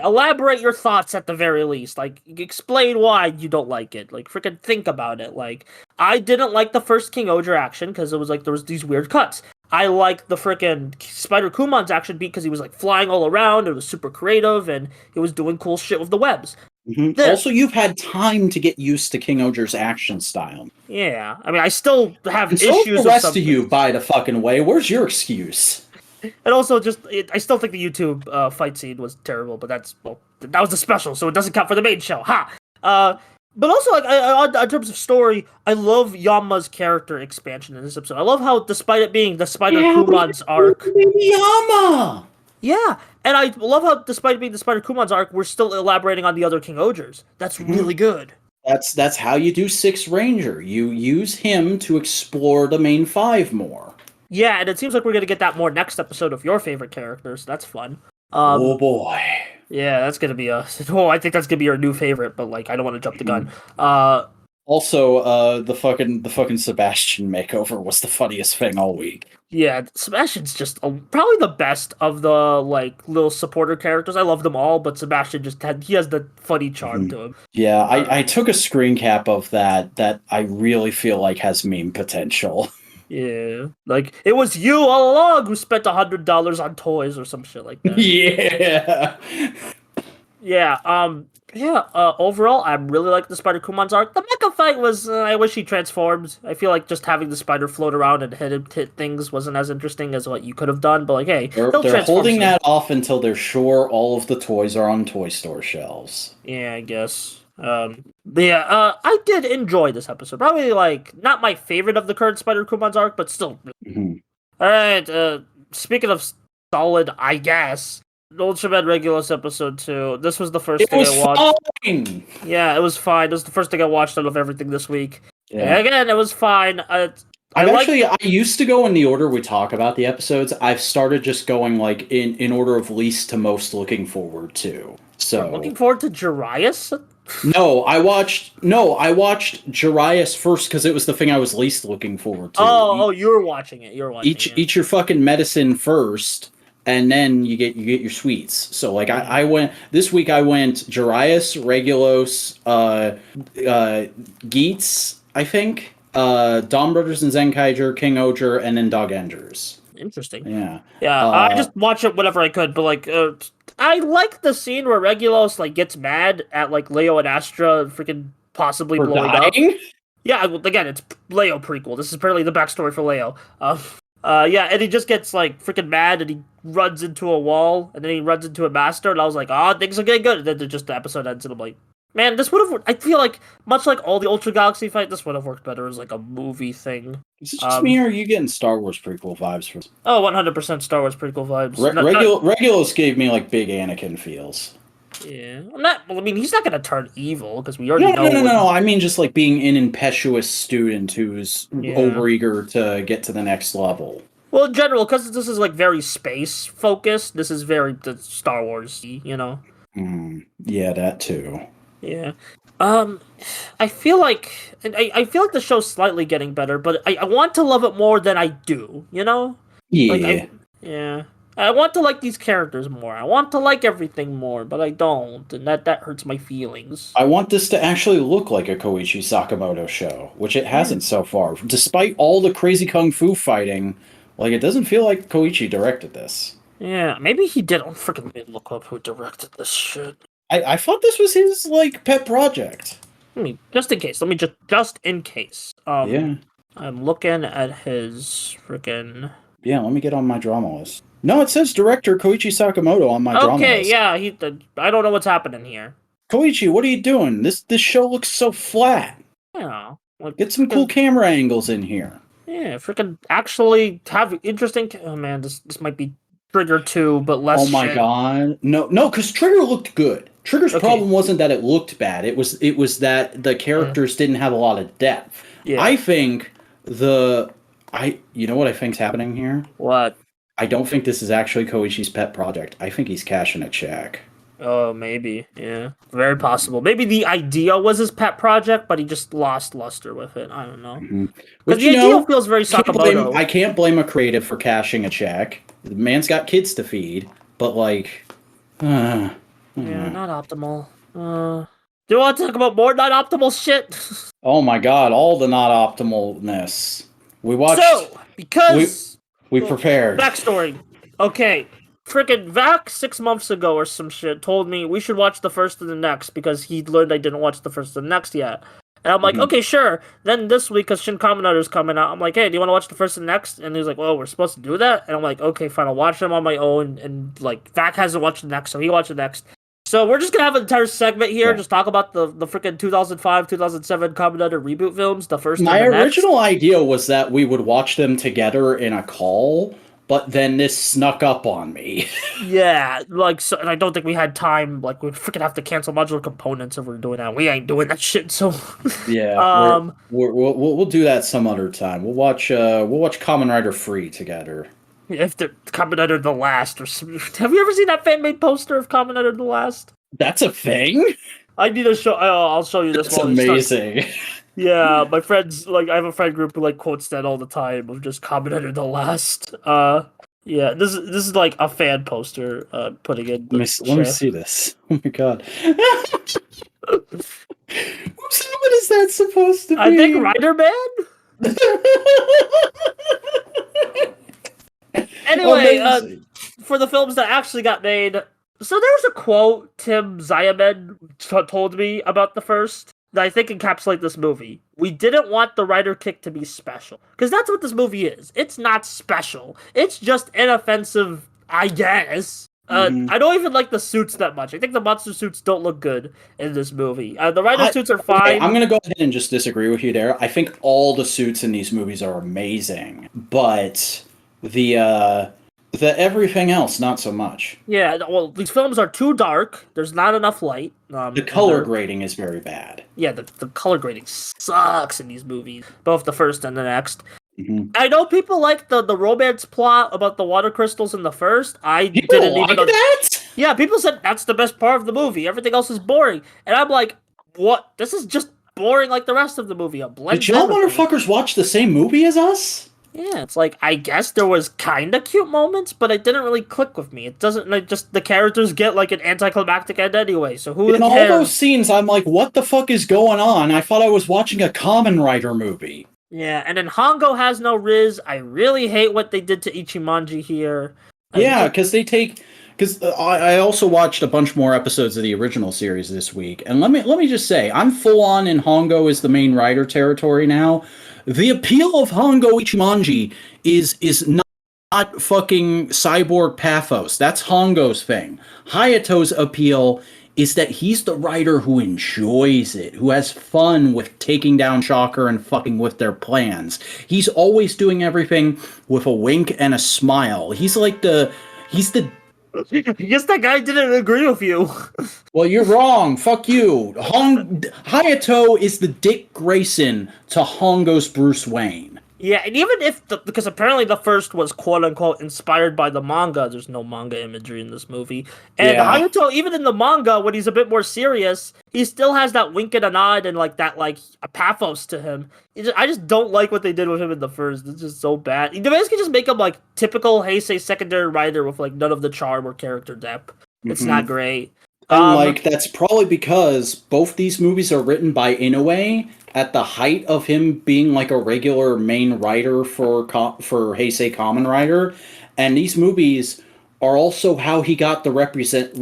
Elaborate your thoughts at the very least. Like, explain why you don't like it. Like, freaking think about it. Like, I didn't like the first King-Ohger action because it was like there was these weird cuts. I like the freaking Spider Kumon's action beat because he was like flying all around. It was super creative and he was doing cool shit with the webs. Mhm. This, Also, you've had time to get used to King-Ohger's action style. yeah. I mean, I still have And so the issues with rest some of you, things. by the fucking way. Where's your excuse? And also, I still think the YouTube fight scene was terrible, but that was the special, so it doesn't count for the main show. Ha! But also, like, in terms of story, I love Yama's character expansion in this episode. I love how, despite it being the Spider Yeah, Kumon's arc, Yama. yeah, and I love how, despite it being the Spider Kumon's arc, we're still elaborating on the other King-Ohgers. That's Mhm. really good. That's how you do Six Ranger. You use him to explore the main five more. Yeah, and it seems like we're gonna get that more next episode of your favorite characters. That's fun. Oh boy. Yeah, that's gonna be a. Oh, I think that's gonna be your new favorite, but like, I don't want to jump the gun. Also, the fucking Sebastian makeover was the funniest thing all week. Yeah, Sebastian's just probably the best of the like little supporter characters. I love them all, but Sebastian he has the funny charm Mhm. to him. Yeah, I took a screen cap of that I really feel like has meme potential. Yeah, like it was you all along who spent $100 on toys or some shit like that. Yeah. Yeah, overall, I really like the Spider Kumon's arc. The mecha fight was, I wish he transformed. I feel like just having the spider float around and hit things wasn't as interesting as what you could have done, but like, hey, They're he'll transform holding soon. that off until they're sure all of the toys are on toy store shelves. Yeah, I guess. I did enjoy this episode. Probably like not my favorite of the current Spider-Kumon's arc, but still. Mhm. All right. Speaking of solid, I guess Ultraman Regulus episode 2. This was the first It thing was I watched. fine. Yeah, it was fine. It was the first thing I watched out of everything this week. Yeah. And again, it was fine. I used to go in the order we talk about the episodes. I've started just going like in order of least to most looking forward to. So looking forward to Jarius. I watched Jarius first because it was the thing I was least looking forward to. You were watching it. Eat your fucking medicine first, and then you get your sweets. So like I went this week. I went Jarius, Regulos, Geats, I think, Dawn Brothers and Zenkaiger, King-Ohger, and then Dogengers. Interesting. Yeah. I just watch it whenever I could, but like I like the scene where Regulos like gets mad at like Leo and Astra freaking possibly blowing up. Yeah, again, it's Leo prequel. This is apparently the backstory for Leo. And he just gets like freaking mad and he runs into a wall and then he runs into a master and I was like, things are getting good. And then just the episode ends and I'm like, man, this would have. I feel like much like all the Ultra Galaxy fight, this would have worked better as like a movie thing. Is it just me or are you getting Star Wars prequel vibes from? 100% Star Wars prequel vibes. Regulus gave me like big Anakin feels. Yeah, I'm not. Well, I mean, he's not gonna turn evil because we already know. No. I mean, just like being an impetuous student who's overeager to get to the next level. Well, in general, because this is like very space focused. This is very Star Wars-y, you know. Yeah, that too. Yeah. I feel like the show's slightly getting better, but I want to love it more than I do, you know? Yeah. I want to like these characters more. I want to like everything more, but I don't, and that hurts my feelings. I want this to actually look like a Koichi Sakamoto show, which it hasn't so far. Despite all the crazy kung fu fighting, like it doesn't feel like Koichi directed this. Yeah, maybe he did. Freaking look up who directed this shit. I thought this was his like pet project. Just in case. Let me just in case. Yeah. I'm looking at his freaking. Yeah, let me get on my drama list. No, it says director Koichi Sakamoto on my drama list. Okay, yeah, I don't know what's happening here. Koichi, what are you doing? This show looks so flat. Yeah. Like, get some cool camera angles in here. Yeah, freaking actually have interesting. Oh man, this might be Trigger 2, but less. Oh my god, no, because Trigger looked good. Trigger's problem wasn't that it looked bad. It was that the characters didn't have a lot of depth. Yeah. I think you know what I think's happening here? What? I don't think this is actually Koichi's pet project. I think he's cashing a check. Oh, maybe. Yeah. Very possible. Maybe the idea was his pet project, but he just lost luster with it. I don't know. Because the idea feels very Sakamoto. I can't blame a creative for cashing a check. The man's got kids to feed, but like... yeah, not optimal. Do you want to talk about more not optimal shit? Oh my god, all the not optimalness. We watched... So, because... We prepared. Backstory. Okay. Frickin' Vac 6 months ago or some shit told me we should watch the first and the next because he learned I didn't watch the first and the next yet. And I'm like, okay, sure. Then this week, because Shin Kamen Rider's coming out, I'm like, hey, do you want to watch the first and the next? And he's like, well, we're supposed to do that? And I'm like, okay, fine, I'll watch them on my own. And like, Vac hasn't watched the next, so he watched the next. So we're just going to have an entire segment here, just talk about the freaking 2005, 2007 Kamen Rider reboot films, the first and the next. My original idea was that we would watch them together in a call, but then this snuck up on me. Yeah, like, so, and I don't think we had time. Like, we'd freaking have to cancel modular components if we're doing that. We ain't doing that shit. So, yeah, we'll do that some other time. We'll watch Kamen Rider Free together. If the Kamen Rider The Last, or some, have you ever seen that fan made poster of Kamen Rider The Last? That's a thing. I need to show. I'll show you this. That's amazing. Yeah, my friends, like, I have a friend group who, like, quotes that all the time of just Kamen Rider The Last. Yeah, this is like a fan poster, putting in. Let me see this. Oh my god. What is that supposed to be? I think Rider Man? Anyway, for the films that actually got made, so there was a quote Tim Ziaman told me about the first that I think encapsulate this movie. We didn't want the Rider kick to be special. Because that's what this movie is. It's not special. It's just inoffensive, I guess. I don't even like the suits that much. I think the monster suits don't look good in this movie. The rider suits are fine. Okay, I'm gonna go ahead and just disagree with you there. I think all the suits in these movies are amazing, but the everything else not so much. Yeah, well, these films are too dark. There's not enough light. The color grading is very bad. Yeah, the color grading sucks in these movies, both the first and the next. Mm-hmm. I know people like the romance plot about the water crystals in the first. I People didn't like even. that? Yeah, people said that's the best part of the movie. Everything else is boring, and I'm like, what? This is just boring like the rest of the movie. Did y'all motherfuckers watch the same movie as us? Yeah, it's like, I guess there was kind of cute moments, but it didn't really click with me. It doesn't, like, just the characters get, like, an anticlimactic end anyway, so who In all those scenes, I'm like, what the fuck is going on? I thought I was watching a Kamen Rider movie. Yeah, and then Hongo has no Riz. I really hate what they did to Ichimonji here. Yeah, because I also watched a bunch more episodes of the original series this week, and let me just say, I'm full on in Hongo as the main writer territory now. The appeal of Hongo Ichimonji is not fucking cyborg pathos. That's Hongo's thing. Hayato's appeal is that he's the writer who enjoys it, who has fun with taking down Shocker and fucking with their plans. He's always doing everything with a wink and a smile. He's the I guess that guy didn't agree with you. Well, you're wrong. Fuck you. Hayato is the Dick Grayson to Hongo's Bruce Wayne. Yeah, and even if because apparently the first was quote unquote inspired by the manga, there's no manga imagery in this movie. And Hayato, even in the manga, when he's a bit more serious, he still has that wink and a nod and like that like a pathos to him. I just don't like what they did with him in the first. It's just so bad. You basically just make him like typical Heisei secondary writer with like none of the charm or character depth. It's not great. And like that's probably because both these movies are written by Inoue at the height of him being like a regular main writer for Heisei Kamen Rider, and these movies are also how he got the reputation,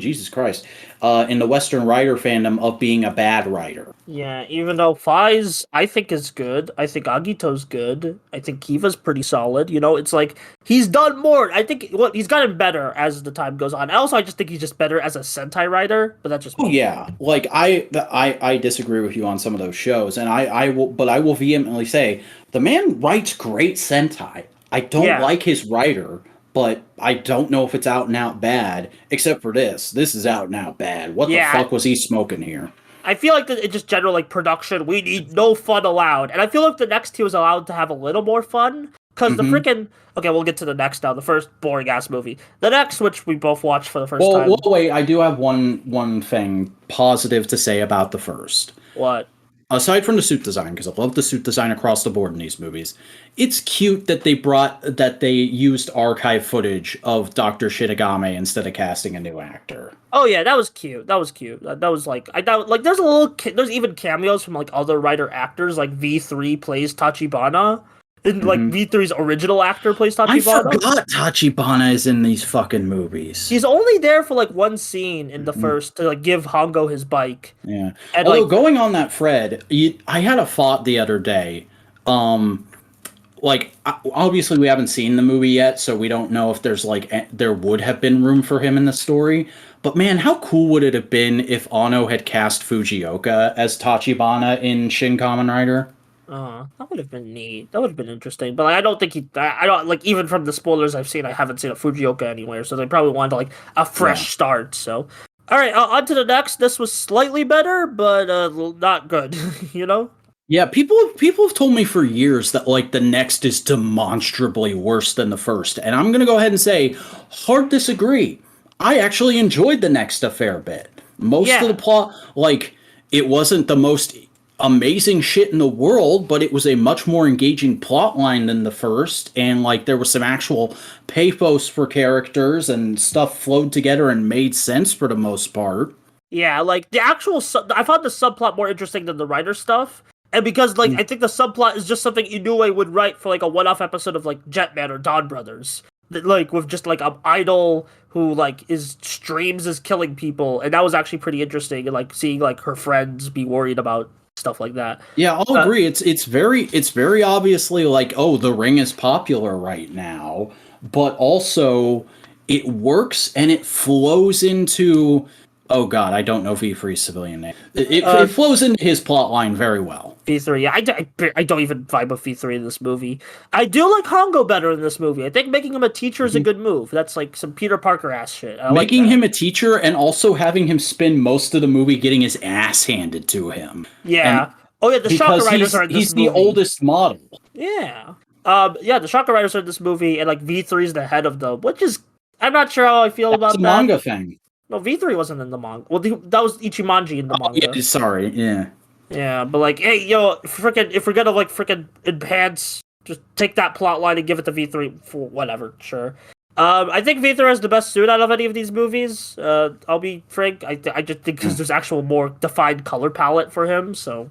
Jesus Christ, in the Western writer fandom of being a bad writer. Yeah, even though Fai's, I think, is good. I think Agito's good. I think Kiva's pretty solid. You know, it's like, he's done more. I think he's gotten better as the time goes on. Also, I just think he's just better as a Sentai writer, but that's just me. Oh, yeah. Like, I disagree with you on some of those shows, and I will vehemently say, the man writes great Sentai. I don't like his writer, but I don't know if it's out and out bad, except for this. This is out and out bad. What the fuck was he smoking here? I feel like it's just general like production. We need no fun allowed, and I feel like the next he was allowed to have a little more fun because the freaking we'll get to the next now. The first boring ass movie. The next, which we both watched for the first time. Well, wait. I do have one thing positive to say about the first. What? Aside from the suit design, because I love the suit design across the board in these movies, it's cute that they used archive footage of Dr. Shitagame instead of casting a new actor. Oh yeah, that was cute. That was cute. That was like there's even cameos from like other writer actors. Like V3 plays Tachibana. And like V3's original actor plays Tachibana. I forgot Tachibana is in these fucking movies. He's only there for like one scene in the first to like give Hongo his bike. Yeah. And although going on that thread, I had a thought the other day. Like obviously we haven't seen the movie yet, so we don't know if there's like there would have been room for him in the story. But man, how cool would it have been if Anno had cast Fujioka as Tachibana in Shin Kamen Rider? That would have been neat. That would have been interesting. But like, I don't think I don't like even from the spoilers I've seen. I haven't seen a Fujioka anywhere, so they probably wanted like a fresh start. So, all right, on to the next. This was slightly better, but not good. You know. Yeah, people have told me for years that like the next is demonstrably worse than the first, and I'm gonna go ahead and say, hard disagree. I actually enjoyed the next a fair bit. Most of the plot, like, it wasn't the most amazing shit in the world, but it was a much more engaging plot line than the first, and like there was some actual pathos for characters and stuff flowed together and made sense for the most part. Yeah, like the actual I found the subplot more interesting than the writer stuff. And because, like, I think the subplot is just something Inoue would write for, like, a one-off episode of, like, Jetman or Dawn Brothers. That, like, with just, like, an idol who, like, streams is killing people. And that was actually pretty interesting. And, like, seeing, like, her friends be worried about stuff like that. Yeah, I'll agree. It's very obviously, like, oh, the ring is popular right now. but also it works and it flows into. Oh God, I don't know V3's civilian name. It flows into his plot line very well. V3, yeah, I don't even vibe with V3 in this movie. I do like Hongo better in this movie. I think making him a teacher is a good move. That's like some Peter Parker ass shit. Making him a teacher and also having him spend most of the movie getting his ass handed to him. Yeah. And oh yeah, the Shocker Riders are in this he's movie. the oldest model. Yeah. Yeah, the Shocker Riders are in this movie, and like V3 is the head of them, which is I'm not sure how I feel about It's a that. manga thing. No, V3 wasn't in the manga. Well, that was Ichimonji in the manga. Yeah, sorry, yeah. Yeah, but like, hey, yo, if we're gonna like freaking enhance, just take that plot line and give it to V3 for whatever, sure. I think V3 has the best suit out of any of these movies. I'll be frank. I just think because there's actual more defined color palette for him. So,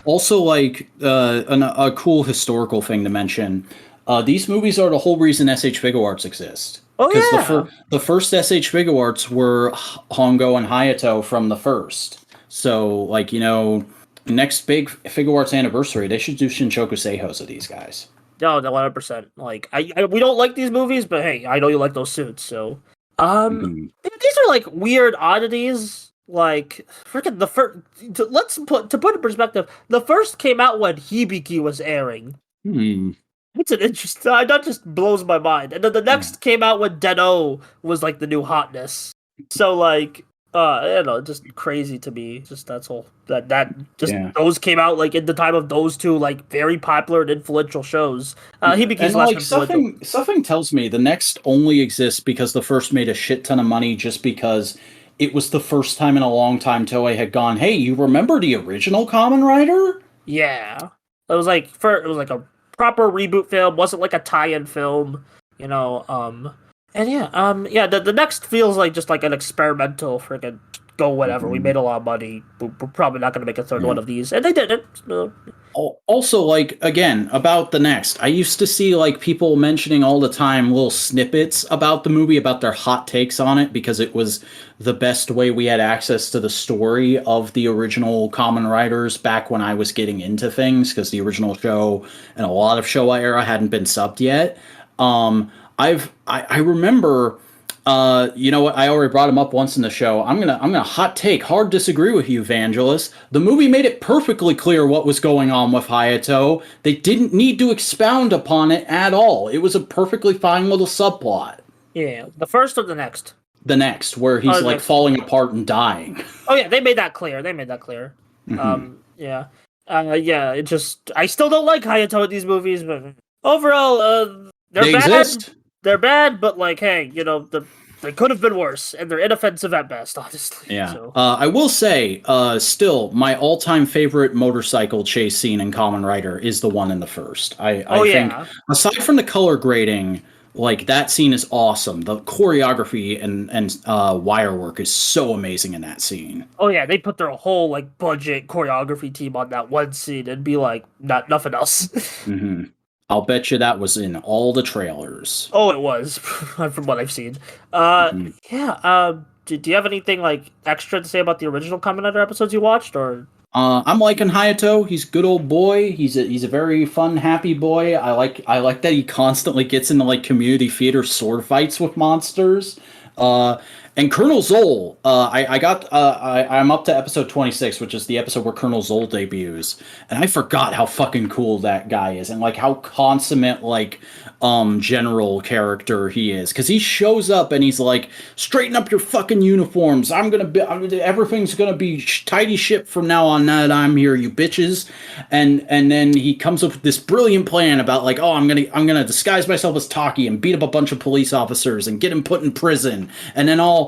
also, like a cool historical thing to mention. These movies are the whole reason SH Figure Arts exist. Oh yeah. The first SH Figure Arts were Hongo and Hayato from the first. So, like, next big Figure Arts anniversary, they should do Shinchoku Seihos of these guys. No, 100%. Like, we don't like these movies, but hey, I know you like those suits, so. These are like weird oddities. Like, freaking the first. To put in perspective, the first came out when Hibiki was airing. It's an interesting. That just blows my mind. And then the next came out when Den-O was like the new hotness. So like, just crazy to me. Just those came out like in the time of those two like very popular and influential shows. Hibiki's less influential. Something tells me the next only exists because the first made a shit ton of money just because it was the first time in a long time Toei had gone, hey, you remember the original Kamen Rider? Yeah. It was like a proper reboot film, wasn't like a tie-in film, and the next feels like just like an experimental freaking go whatever. We made a lot of money. We're probably not going to make a third one of these, and they didn't. Also, like, again, about the next, I used to see like people mentioning all the time little snippets about the movie, about their hot takes on it, because it was the best way we had access to the story of the original Kamen Riders back when I was getting into things, because the original show and a lot of Showa era hadn't been subbed yet. I remember. You know what? I already brought him up once in the show. I'm gonna hot take, hard disagree with you, Vangelis. The movie made it perfectly clear what was going on with Hayato. They didn't need to expound upon it at all. It was a perfectly fine little subplot. Yeah, the first or the next? The next, where he's like falling apart and dying. Oh yeah, they made that clear. It just I still don't like Hayato in these movies, but overall, they bad. Exist. They're bad, but like, hey, they could have been worse, and they're inoffensive at best, honestly. Yeah. So. I will say, still, my all-time favorite motorcycle chase scene in Kamen Rider is the one in the first. I think, aside from the color grading, like, that scene is awesome. The choreography and wire work is so amazing in that scene. Oh yeah, they put their whole like budget choreography team on that one scene and be like, nothing else. I'll bet you that was in all the trailers. Oh, it was, from what I've seen. Do you have anything like extra to say about the original Kamen Rider episodes you watched, or? I'm liking Hayato. He's a good old boy. He's a very fun, happy boy. I like that he constantly gets into like community theater sword fights with monsters. And Colonel Zoll, I'm up to episode 26, which is the episode where Colonel Zoll debuts, and I forgot how fucking cool that guy is, and like how consummate like general character he is, because he shows up and he's like, straighten up your fucking uniforms. Everything's gonna be tidy ship from now on. Now that I'm here, you bitches. And then he comes up with this brilliant plan about like, oh, I'm gonna disguise myself as Taki and beat up a bunch of police officers and get him put in prison, and then I'll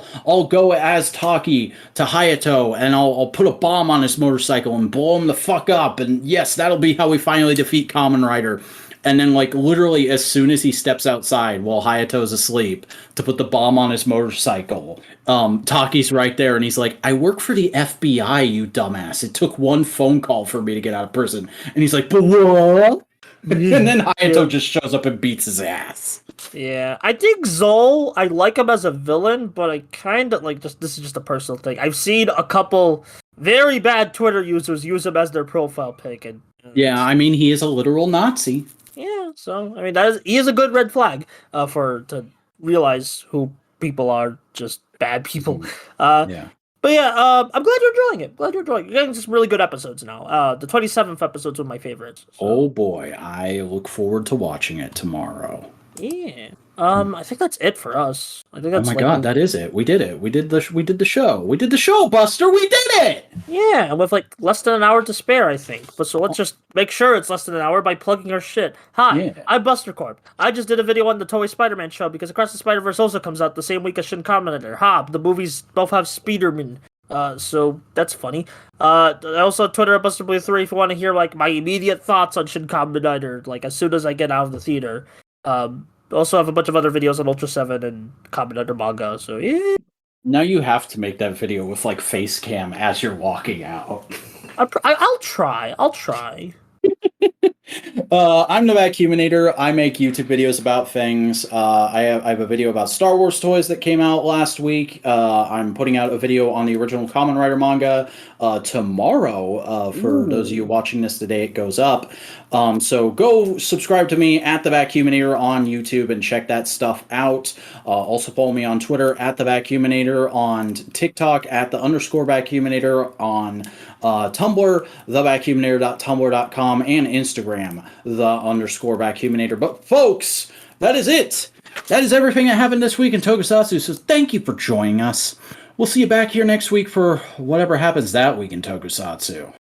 go as Taki to Hayato and I'll put a bomb on his motorcycle and blow him the fuck up, and yes, that'll be how we finally defeat Kamen Rider. And then, like, literally as soon as he steps outside while Hayato's asleep to put the bomb on his motorcycle, Taki's right there, and he's like, I work for the FBI, you dumbass. It took one phone call for me to get out of prison. And he's like, but what? And then Hayato just shows up and beats his ass. Yeah, I think Zoll, I like him as a villain, but I kind of, like, this is just a personal thing. I've seen a couple very bad Twitter users use him as their profile pic. And yeah, I mean, he is a literal Nazi. Yeah, so I mean he is a good red flag to realize who people are just bad people. Yeah. But yeah, I'm glad you're enjoying it. Glad you're enjoying it. You're getting some really good episodes now. The 27th episode's one of my favorites. So. Oh boy, I look forward to watching it tomorrow. Yeah. I think that's it for us. I think Oh that's my god, that is it. We did it. We did the show. We did the show, Buster. We did it. Yeah, with like less than an hour to spare, I think. But so let's just make sure it's less than an hour by plugging our shit. Hi, Yeah. I'm Buster Corp. I just did a video on the Toei Spider-Man show because Across the Spider-Verse also comes out the same week as Shin Kamen. The movies both have Spiderman. So that's funny. I also Twitter at BusterBlue3 if you want to hear like my immediate thoughts on Shin Kamen Rider, like as soon as I get out of the theater. Also have a bunch of other videos on Ultra 7 and Kamen Rider manga. So yeah. Now you have to make that video with like face cam as you're walking out. I'll try. I'm the Vacuuminator. I make YouTube videos about things. I have a video about Star Wars toys that came out last week. I'm putting out a video on the original Kamen Rider manga tomorrow. For those of you watching this the day it goes up. So go subscribe to me at the Vacuuminator on YouTube and check that stuff out. Also follow me on Twitter at the Vacuuminator, on TikTok at the _Vacuuminator, on Tumblr, thevacuuminator.tumblr.com, and Instagram, the_Vacuuminator. But folks, that is it. That is everything that happened this week in Tokusatsu, so thank you for joining us. We'll see you back here next week for whatever happens that week in Tokusatsu.